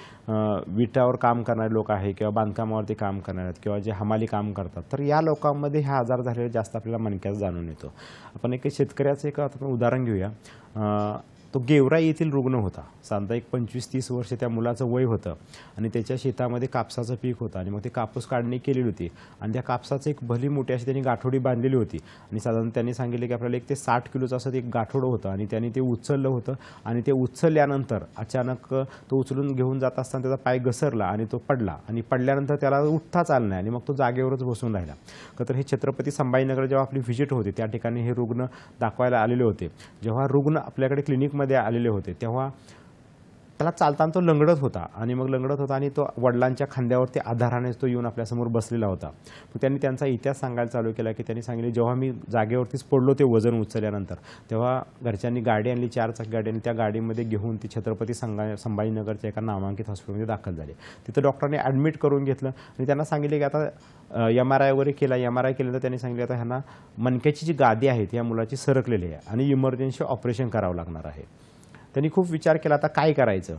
[SPEAKER 2] विटावर काम करणारे लोक आहे किंवा बांधकामावरती काम करणारे आहेत किंवा जे हमाली काम करतात, तर या लोकांमध्ये हा आजार झालेला जास्त आपल्याला मणक्याचा जाणून येतो. आपण एक शेतकऱ्याचं एक उदाहरण घेऊया. तो गेवराई येथील रुग्ण होता. साधारण एक 25-30 वर्ष त्या मुलाचं वय होतं आणि त्याच्या शेतामध्ये कापसाचं पीक होतं आणि मग ते कापूस काढणी केलेली होती आणि त्या कापसाचं एक भली मोठी अशी त्यांनी गाठोडी बांधलेली होती आणि साधारण त्यांनी सांगितले की आपल्याला 1 ते 60 किलोचं असं एक गाठोडं होतं आणि त्यांनी ते उचललं होतं आणि ते उचलल्यानंतर अचानक तो उचलून घेऊन जात असताना त्याचा पाय घसरला आणि तो पडला आणि पडल्यानंतर त्याला उठताच आलं नाही आणि मग तो जागेवरच बसून राहिला. तर हे छत्रपती संभाजीनगर जेव्हा आपली व्हिजिट होती त्या ठिकाणी हे रुग्ण दाखवायला आलेले होते. जेव्हा रुग्ण आपल्याकडे क्लिनिकमध्ये आलेले होते तेव्हा त्याला चालताना तो लंगडत होता आणि तो वडिलांच्या खांद्यावरती आधाराने तो येऊन आपल्यासमोर बसलेला होता. मग त्यांनी त्यांचा इतिहास सांगायला चालू केला की त्यांनी सांगितले, जेव्हा मी जागेवरतीच पडलो ते वजन उचलल्यानंतर, तेव्हा घरच्यांनी गाडी आणली, 4 चाकी गाडी, आणि त्या गाडीमध्ये घेऊन ती छत्रपती संभाजीनगरच्या एका नामांकित हॉस्पिटलमध्ये दाखल झाले. तिथं डॉक्टरांनी ॲडमिट करून घेतलं आणि त्यांना सांगितले की आता MRI वगैरे केला. MRI केल्यानंतर त्यांनी सांगितले आता ह्यांना मणक्याची जी गादी आहे ती या मुलाची सरकलेली आहे आणि इमर्जन्सी ऑपरेशन करावं लागणार आहे. त्यांनी खूप विचार केला आता काय करायचं.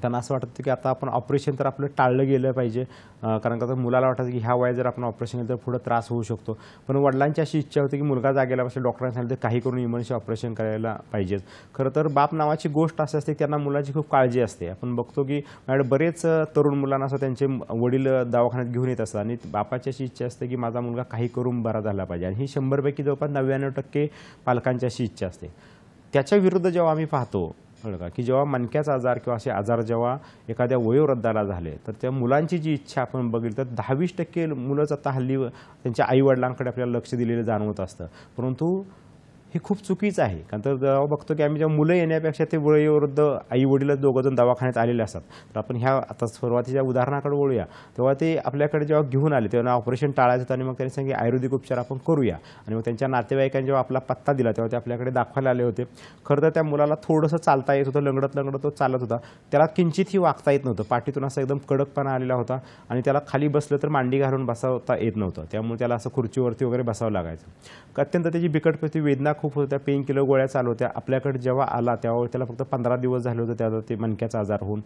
[SPEAKER 2] त्यांना असं वाटतं की आता आपण ऑपरेशन तर आपलं टाळलं गेलं पाहिजे, कारण का मुलाला वाटायचं की ह्या वयात जर आपण ऑपरेशन केलं तर पुढं त्रास होऊ शकतो. पण वडिलांची अशी इच्छा होती की मुलगा जागेला बसला, डॉक्टरांनी सांगितलं काही करून इमर्जन्सी ऑपरेशन करायला पाहिजेत. खरं तर बाप नावाची गोष्ट अशी असते, त्यांना मुलाची खूप काळजी असते. आपण बघतो की माझ्याकडे बरेच तरुण मुलांना असं त्यांचे वडील दवाखान्यात घेऊन येत असतात आणि बापाची अशी इच्छा असते की माझा मुलगा काही करून बरा झाला पाहिजे आणि ही 100पैकी जवळपास 99% पालकांची अशी इच्छा असते. त्याच्या विरुद्ध जेव्हा आम्ही पाहतो की जेव्हा मणक्याचा आजार किंवा असे आजार जेव्हा एखाद्या वयोवृद्धाला झाले तर त्या मुलांची जी इच्छा आपण बघितली तर 10-20% मुलंच आता हल्ली त्यांच्या आईवडिलांकडे आपल्याला लक्ष दिलेलं जाणवत असतं. परंतु हे खूप चुकीचं आहे. कारण तर जेव्हा बघतो की आम्ही जेव्हा मुलं येण्यापेक्षा ते वयोवृद्ध आई वडीलच दोघंजण दवाखान्यात आलेले असतात. तर आपण ह्या आता सुरुवातीच्या उदाहरणाकडे वळूया. तेव्हा ते आपल्याकडे जेव्हा घेऊन आले तेव्हा ऑपरेशन टाळायचं होतं आणि मग त्यांनी सांगितलं आयुर्वेदिक उपचार आपण करूया. आणि मग त्यांच्या नातेवाईकांनी जेव्हा आपला पत्ता दिला तेव्हा ते आपल्याकडे दाखवायला आले होते. खरं तर त्या मुलाला थोडंसं चालता येत होतं, लंगडत लंगडत तो चालत होता. त्याला किंचितही वागता येत नव्हतं. पाठीतून असा एकदम कडकपणा आलेला होता आणि त्याला खाली बसलं तर मांडी घालून बसवता येत नव्हतं. त्यामुळे त्याला असं खुर्चीवरती वगैरे बसावं लागायचं. अत्यंत त्याची बिकट परिस्थिती, वेदना खूप होत्या, पेन किलर गोळ्या चालू होत्या. आपल्याकडे जेव्हा आला तेव्हा त्याला फक्त 15 दिवस झाले होते त्याला ते मणक्याचा आजार होऊन.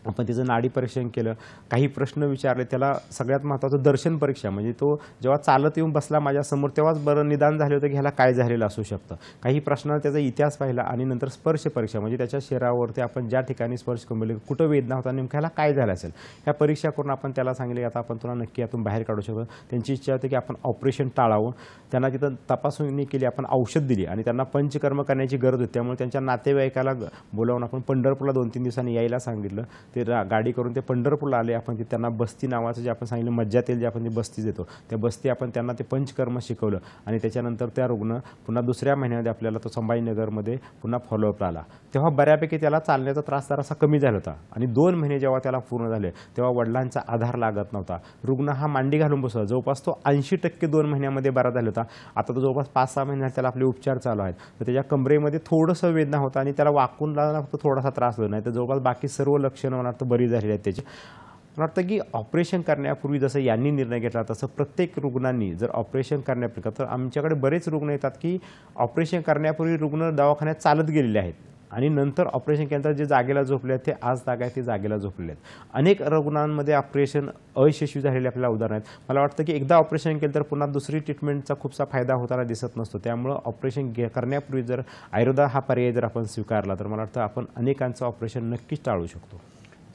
[SPEAKER 2] आपण तिचं नाडी परीक्षण केलं, काही प्रश्न विचारले. त्याला सगळ्यात महत्त्वाचं दर्शन परीक्षा, म्हणजे तो जेव्हा चालत येऊन बसला माझ्यासमोर तेव्हाच बरं निदान झालं होतं की ह्याला काय झालेलं असू शकतं. काही प्रश्नांना त्याचा इतिहास पाहिला आणि नंतर स्पर्श परीक्षा, म्हणजे त्याच्या शरीरावरती आपण ज्या ठिकाणी स्पर्श करून कुठं वेदना होता, नेमकं ह्याला काय झालं असेल, ह्या परीक्षा करून आपण त्याला सांगितले आता आपण तुला नक्की यातून बाहेर काढू शकतो. त्यांची इच्छा होती की आपण ऑपरेशन टाळावं. त्यांना तिथं तपासणी केली, आपण औषध दिली आणि त्यांना पंचकर्म करण्याची गरज होती. त्यामुळे त्यांच्या नातेवाईकाला बोलावून आपण पंढरपूरला 2-3 दिवसांनी यायला सांगितलं. ते गाडी करून ते पंढरपूरला आले. आपण ते त्यांना बस्ती नावाचं जे आपण सांगितलं मज्जा तेल जे आपण ते बस्ती देतो त्या बस्ती आपण त्यांना ते पंचकर्म शिकवलं आणि त्याच्यानंतर त्या रुग्ण पुन्हा दुसऱ्या महिन्यामध्ये आपल्याला तो संभाजीनगरमध्ये पुन्हा फॉलोअपला आला. तेव्हा बऱ्यापैकी त्याला चालण्याचा त्रास जरासा कमी झाला होता आणि 2 महिने जेव्हा त्याला पूर्ण झाले तेव्हा वडिलांचा आधार लागत नव्हता. रुग्ण हा मांडी घालून बसला. जवळपास तो 80% 2 महिन्यामध्ये बरा झाला होता. आता तो जवळपास 5-6 महिन्यात त्याला आपले उपचार चालू आहेत. तर त्याच्या कमरेमध्ये थोडंसं वेदना होता आणि त्याला वाकून लावला फक्त थोडासा त्रास होता, नाही तर जवळपास बाकी सर्व लक्षणं मला वाटतं बरी झालेली आहेत त्याची. मला वाटतं की ऑपरेशन करण्यापूर्वी जसं यांनी निर्णय घेतला तसं प्रत्येक रुग्णांनी जर ऑपरेशन करण्यापूर्वी, तर आमच्याकडे बरेच रुग्ण येतात की ऑपरेशन करण्यापूर्वी रुग्ण दवाखान्यात चालत गेलेले आहेत आणि नंतर ऑपरेशन केल्यानंतर जे जागेला झोपले आहेत ते आज जागा आहे ते जागेला झोपलेले आहेत. अनेक रुग्णांमध्ये ऑपरेशन अयशस्वी झालेले आपल्याला उदाहरण आहेत. मला वाटतं की एकदा ऑपरेशन केलं तर पुन्हा दुसरी ट्रीटमेंटचा खूपसा फायदा होताना दिसत नसतो. त्यामुळं ऑपरेशन करण्यापूर्वी जर आयुर्वेद हा पर्याय जर आपण स्वीकारला तर मला वाटतं आपण अनेकांचं ऑपरेशन नक्कीच टाळू शकतो.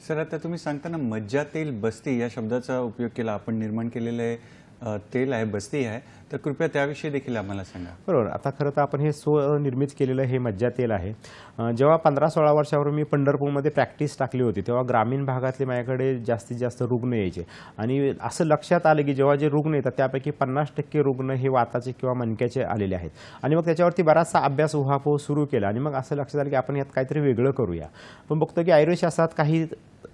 [SPEAKER 1] सर, आता तुम्ही सांगताना मज्जा तेल बस्ती या शब्दाचा उपयोग केला. आपण निर्माण केलेले तेल आहे, बस्ती आहे, तर कृपया त्याविषयी देखील आम्हाला सांगा.
[SPEAKER 2] बरोबर. आता खरं तर आपण हे स्वनिर्मित केलेलं हे मज्जा तेल आहे. जेव्हा 15-16 वर्षावर मी पंढरपूरमध्ये प्रॅक्टिस टाकली होती तेव्हा ग्रामीण भागातले माझ्याकडे जास्तीत जास्त रुग्ण यायचे आणि असं लक्षात आलं की जेव्हा जे रुग्ण येतात त्यापैकी 50% रुग्ण हे वाताचे किंवा मणक्याचे आलेले आहेत. आणि मग त्याच्यावरती बराचसा अभ्यास उहापोह सुरू केला आणि मग असं लक्षात आलं की आपण यात काहीतरी वेगळं करूया. पण बघतो की आयुर्वेदशास्त्रात काही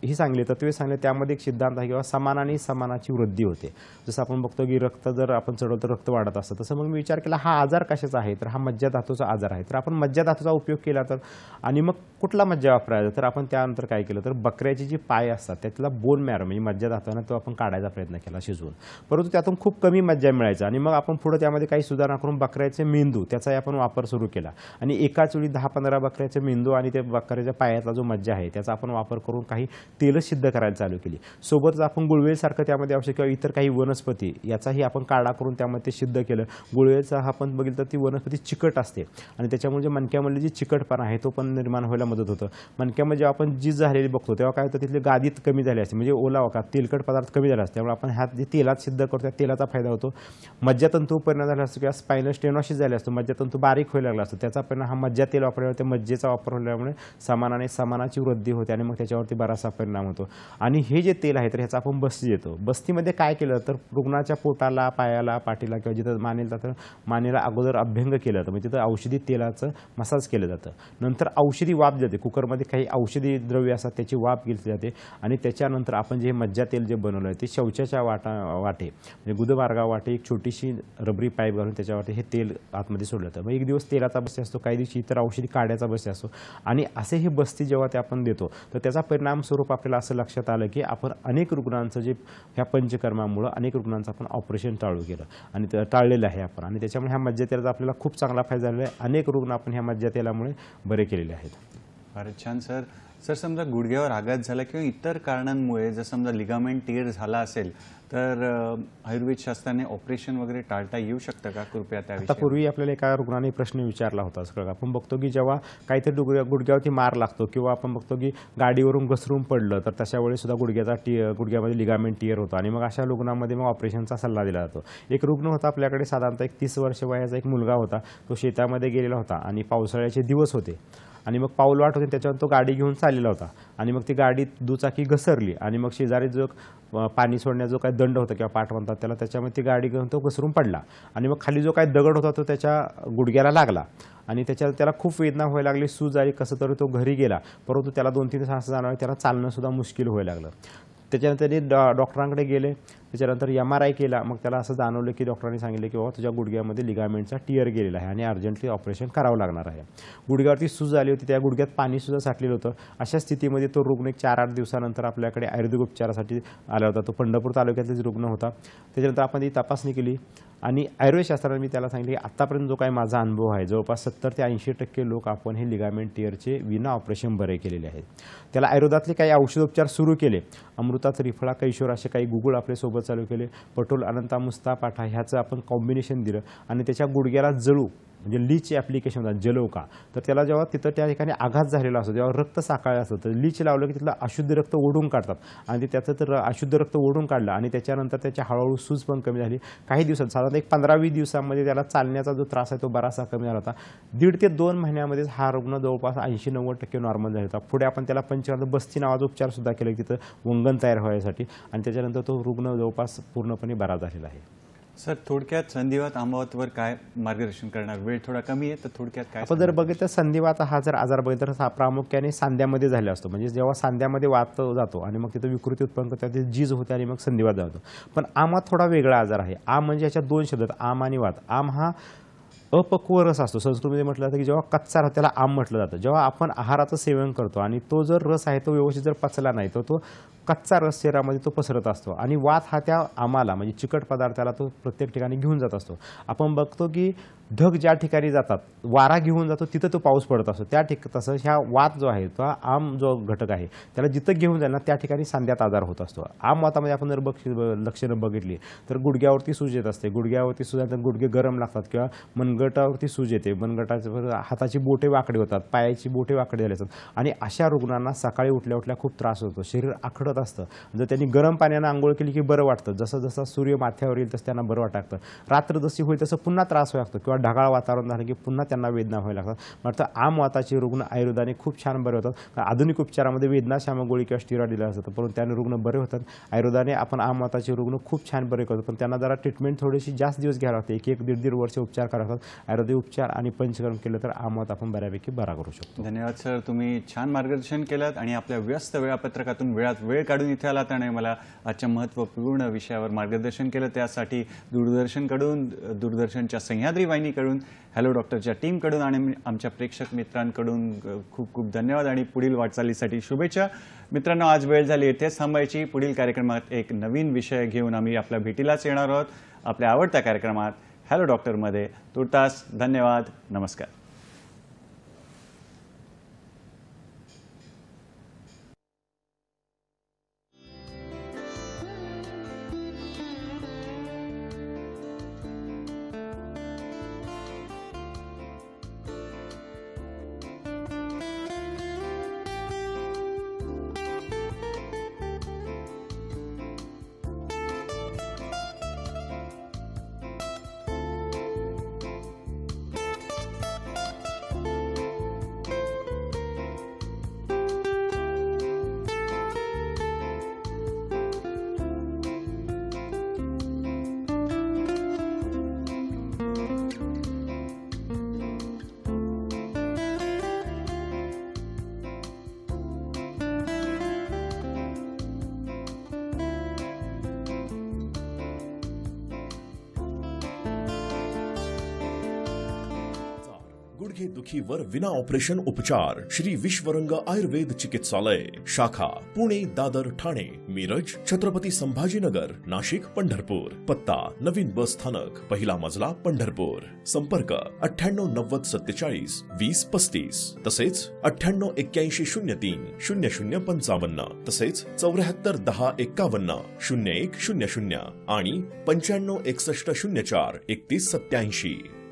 [SPEAKER 2] ही चांगली तत्वे सांगले, त्यामध्ये एक सिद्धांत आहे किंवा समान आणि समानाची वृद्धी होते. जसं आपण बघतो की रक्त जर आपण चढवलं तर रक्त वाढत असतं, तसं मग मी विचार केला हा आजार कशाचा आहे, तर हा मज्जाधातूचा आजार आहे. तर आपण मज्जाधातूचा उपयोग केला तर आणि मग कुठला मज्जा वापरायचा, तर आपण त्यानंतर काय केलं तर बकऱ्याची जी पाय असतात त्यातला बोन मॅरो म्हणजे मज्जाधातूना तो आपण काढायचा प्रयत्न केला शिजवून, परंतु त्यातून खूप कमी मज्जा मिळायचा. आणि मग आपण पुढे त्यामध्ये काही सुधारणा करून बकऱ्याचे मेंदू त्याचाही आपण वापर सुरू केला आणि एकाच वेळी 10-15 बकऱ्याचे मेंदू आणि ते बकऱ्याच्या पायातला जो मज्जा आहे त्याचा आपण वापर करून काही तेल सिद्ध करायला चालू केली. सोबतच आपण गुळवेलसारखं त्यामध्ये औषध किंवा इतर काही वनस्पती याचाही आपण काढा करून त्यामध्ये ते सिद्ध केलं. गुळवेलचा आपण बघितलं तर ती वनस्पती चिकट असते आणि त्याच्यामुळे जे मणक्यामधली जी चिकटपणा आहे तो पण निर्माण व्हायला मदत होतं. मणक्यामध्ये आपण जी झालेली बघतो तेव्हा काय होतं तिथले गादीत कमी झाले असते, म्हणजे ओलावा का तेलकट पदार्थ कमी झाला असते. त्यामुळे आपण ह्यात जे तेलात सिद्ध करतो त्या तेलाचा फायदा होतो. मज्जातंतू परिणाम झाला असतो किंवा स्पायनल स्टेनोसिस झाले असतो, मज्जातंतू बारीक व्हायला लागला असतो, त्याचा परिणाम हा मज्जा तेल वापरल्यामुळे त्या मज्जेचा वापर होण्यामुळे समानाने समानाची वृद्धी होते आणि मग त्याच्यावरती बराचसा परिणाम होतो. आणि हे जे तेल आहे तर ह्याचा आपण बस्ती देतो. बस्तीमध्ये काय केलं तर रुग्णाच्या पोटाला, पायाला, पाठीला किंवा जिथं मानेला तर मानेला अगोदर अभ्यंग केलं जातं, म्हणजे तिथं औषधी तेलाचं मसाज केलं जातं. नंतर औषधी वाफ जाते, कुकरमध्ये काही औषधी द्रव्य असतात त्याची वाफ घेतली जाते आणि त्याच्यानंतर आपण जे मज्जा तेल जे बनवलं आहे ते शौचाच्या वाटे म्हणजे गुदमार्गा वाटे एक छोटीशी रबरी पाईप घालून त्याच्यावाटे हे तेल आतमध्ये सोडलं जातं. मग एक दिवस तेलाचा बस्ती असतो, काही दिवशी इतर औषधी काढ्याचा बस्ती असतो आणि असे हे बस्ती जेव्हा ते आपण देतो तर त्याचा परिणाम स्वरूप आपल्याला असं लक्षात आलं की आपण अनेक रुग्णांचं जे ह्या पंचकर्मामुळं अनेक रुग्णांचं आपण ऑपरेशन टाळू केलं आणि टाळलेलं आहे आपण आणि त्याच्यामुळे ह्या मज्जा तेलाचा आपल्याला खूप चांगला फायदा झालेला आहे. अनेक रुग्ण आपण ह्या मज्जा तेलामुळे बरे केलेले आहेत.
[SPEAKER 1] फारच छान सर. सर, समजा गुडघ्यावर आघात झाला किंवा इतर कारणांमुळे जर समजा लिगामेंट टिअर झाला असेल तर आयुर्वेद शास्त्राने ऑपरेशन वगैरे टाळता येऊ शकतं का? कृपया त्याविषयी.
[SPEAKER 2] आता पूर्वी आपल्याला एका रुग्णाने प्रश्न विचारला होता. सगळं आपण बघतो की जेव्हा काहीतरी गुडघ्यावरती मार लागतो किंवा आपण बघतो की गाडीवरून घसरून पडलं तर तशा वेळी सुद्धा गुडघ्यामध्ये लिगामेंट टिअर होतो आणि मग अशा रुग्णांमध्ये मग ऑपरेशनचा सल्ला दिला जातो. एक रुग्ण होता आपल्याकडे साधारणतः एक 30 वर्ष वयाचा एक मुलगा होता. तो शेतामध्ये गेलेला होता आणि पावसाळ्याचे दिवस होते आणि मग पाऊल वाट होती, त्याच्यावर तो गाडी घेऊन चाललेला होता आणि मग ती गाडी दुचाकी घसरली आणि मग शेजारी जो पाणी सोडण्याचा जो काही दंड होता किंवा पाट म्हणतात त्याला, त्याच्यामध्ये ती गाडी घेऊन तो घसरून पडला आणि मग खाली जो काही दगड होता तो त्याच्या गुडघ्याला लागला आणि त्याला खूप वेदना व्हायला लागली, सूज आली, कसं तरी तो घरी गेला. परंतु त्याला 2-3 दिवस असं जाणवलं त्याला चालणं सुद्धा मुश्किल व्हायला लागलं. त्याच्यानंतर ते डॉक्टरांकडे गेले, त्याच्यानंतर MRI केला. मग त्याला असं जाणवलं की डॉक्टरांनी सांगितलं की बाबा तुझ्या गुडघ्यामध्ये लिगामेंटचा टिअर गेलेला आहे आणि अर्जंटली ऑपरेशन करावं लागणार आहे. गुडघ्यावरती सूज आली होती, त्या गुडघ्यात पाणीसुद्धा साठलेलं होतं. अशा स्थितीमध्ये तो रुग्ण 4-8 दिवसानंतर आपल्याकडे आयुर्वेदिक उपचारासाठी आला होता. तो पंढरपूर तालुक्यातलाच रुग्ण होता. त्याच्यानंतर आपण ती तपासणी केली आणि आयुर्वेदशास्त्राने मी त्याला सांगितलं की आत्तापर्यंत जो काही माझा अनुभव आहे, जवळपास 70 ते 80% लोक आपण हे लिगामेंट टिअरचे विना ऑपरेशन बरे केलेले आहेत. त्याला आयुर्वेदातले काही औषधोपचार सुरू केले. अमृता त्रिफळा कैशोर असे काही गुगळ आपल्यासोबत चालू केले. पटोल अनंता मुस्ता पाठा ह्याचं आपण कॉम्बिनेशन दिलं आणि त्याच्या गुडघ्याला जळू म्हणजे लीच ॲप्लिकेशन होतं जलोका. तर त्याला जेव्हा तिथं त्या ठिकाणी आघात झालेला असतो, जेव्हा रक्त साकाळलं असतं तर लीच लावलं की तिथलं अशुद्ध रक्त ओढून काढतात आणि त्याचं तर अशुद्ध रक्त ओढून काढलं आणि त्याच्यानंतर त्याच्या हळूहळू सूज पण कमी झाली. काही दिवसात साधारण 15-20 दिवसामध्ये त्याला चालण्याचा जो त्रास आहे तो बराचसा कमी झाला होता. 1.5 ते 2 महिन्यामध्येच हा रुग्ण जवळपास 80-90% नॉर्मल झाला होता. पुढे आपण त्याला पंचकर्म बस्ती नावाचा उपचार सुद्धा केला तिथं वंगण तयार व्हायसाठी आणि त्याच्यानंतर तो रुग्ण जवळपास पूर्णपणे बरा झालेला आहे.
[SPEAKER 1] सर, थोडक्यात संधिवात आंबावतवर काय मार्गदर्शन करणार? वेळ थोडा कमी आहे तर थोडक्यात काय?
[SPEAKER 2] आपण जर बघितलं संधिवात हा जर आजार बघितला तर प्रामुख्याने सांध्यामध्ये झाला असतो. म्हणजे जेव्हा सांध्यामध्ये वात जातो आणि मग तिथं विकृती उत्पन्न करतात, ते जीज होते आणि मग संधिवात जातो. पण आम हा थोडा वेगळा आजार आहे. आम म्हणजे याच्यात 2 शब्द आहेत, आम आणि वात. आम हा अपक्व रस असतो. संस्कृतमध्ये म्हटलं जातं की जेव्हा कच्चा रस त्याला आम म्हटलं जातं. जेव्हा आपण आहाराचं सेवन करतो आणि तो जर रस आहे तो व्यवस्थित जर पचला नाही तर तो कच्चा रस शरीरामध्ये तो पसरत असतो आणि वात हा त्या आमाला म्हणजे चिकट पदार्थाला तो प्रत्येक ठिकाणी घेऊन जात असतो. आपण बघतो की ढग ज्या ठिकाणी जातात, वारा घेऊन जातो तिथं तो पाऊस पडत असतो. त्या तसं ह्या वात जो आहे तो आम जो घटक आहे त्याला जिथं घेऊन जाईल ना त्या ठिकाणी सांध्यात आजार होत असतो. आम वातामध्ये आपण जर लक्षणं बघितली तर गुडघ्यावरती सूज येत असते. गुडघ्यावरती सूज तर गुडघे गरम लागतात किंवा मनगटावरती सूज येते. मनगटाच्या हाताची बोटे वाकडे होतात, पायाची बोटे वाकडे झाले असतात आणि अशा रुग्णांना सकाळी उठल्या उठल्या खूप त्रास होतो. शरीर आखडत असतं. जर त्यांनी गरम पाण्यानं आंघोळ केली की बरं वाटतं. जसं जसं सूर्य माथ्यावर येईल तसं त्यांना बरं वाटतं. रात्र जशी होईल तसं पुन्हा त्रास व्हायला लागतो किंवा ढगाळ वातावरण झालं की पुन्हा त्यांना वेदना व्हायला लागतात. मात्र आम वाताचे रुग्ण आयुर्वेदाने खूप छान बरे होतात. आधुनिक उपचारामध्ये वेदनाशामक गोळी किंवा स्टिरॉइड दिला जातं परंतु त्याने रुग्ण बरे होतात. आयुर्वेदाने आपण आम वाताचे रुग्ण खूप छान बरे करतो. पण त्यांना जरा ट्रीटमेंट थोडीशी जास्त दिवस घ्यावं लागते. 1-1.5 वर्ष उपचार करावे लागतात. आयुर्वेदिक उपचार आणि पंचकर्म केलं तर आम वात आपण बऱ्यापैकी बरा करू शकतो.
[SPEAKER 1] धन्यवाद सर, तुम्ही छान मार्गदर्शन केलं आणि आपल्या व्यस्त वेळापत्रकातून वेळ काढून इथे आलात आणि मला आजच्या महत्त्वपूर्ण विषयावर मार्गदर्शन केलं. त्यासाठी दूरदर्शनच्या सह्याद्री वाहिनीकडून, हॅलो डॉक्टरच्या टीमकडून आणि आमच्या प्रेक्षक मित्रांकडून खूप खूप धन्यवाद आणि पुढील वाटचालीसाठी शुभेच्छा. मित्रांनो, आज वेळ झाली इथेच थांबायची. पुढील कार्यक्रमात एक नवीन विषय घेऊन आम्ही आपल्या भेटीलाच येणार आहोत आपल्या आवडत्या कार्यक्रमात हॅलो डॉक्टरमध्ये. तुर्तास धन्यवाद. नमस्कार.
[SPEAKER 3] गुडघे दुखीवर विना ऑपरेशन उपचार श्री विश्वरंग आयुर्वेद चिकित्सालय, शाखा पुणे, दादर, ठाणे, मिरज, छत्रपती संभाजीनगर, नाशिक, पंढरपूर. पत्ता नवीन बस स्थानक, पहिला मजला, पंढरपूर. संपर्क 989047 2035 तसेच 9881030055 तसेच 741051 0100 आणि 956104 3187.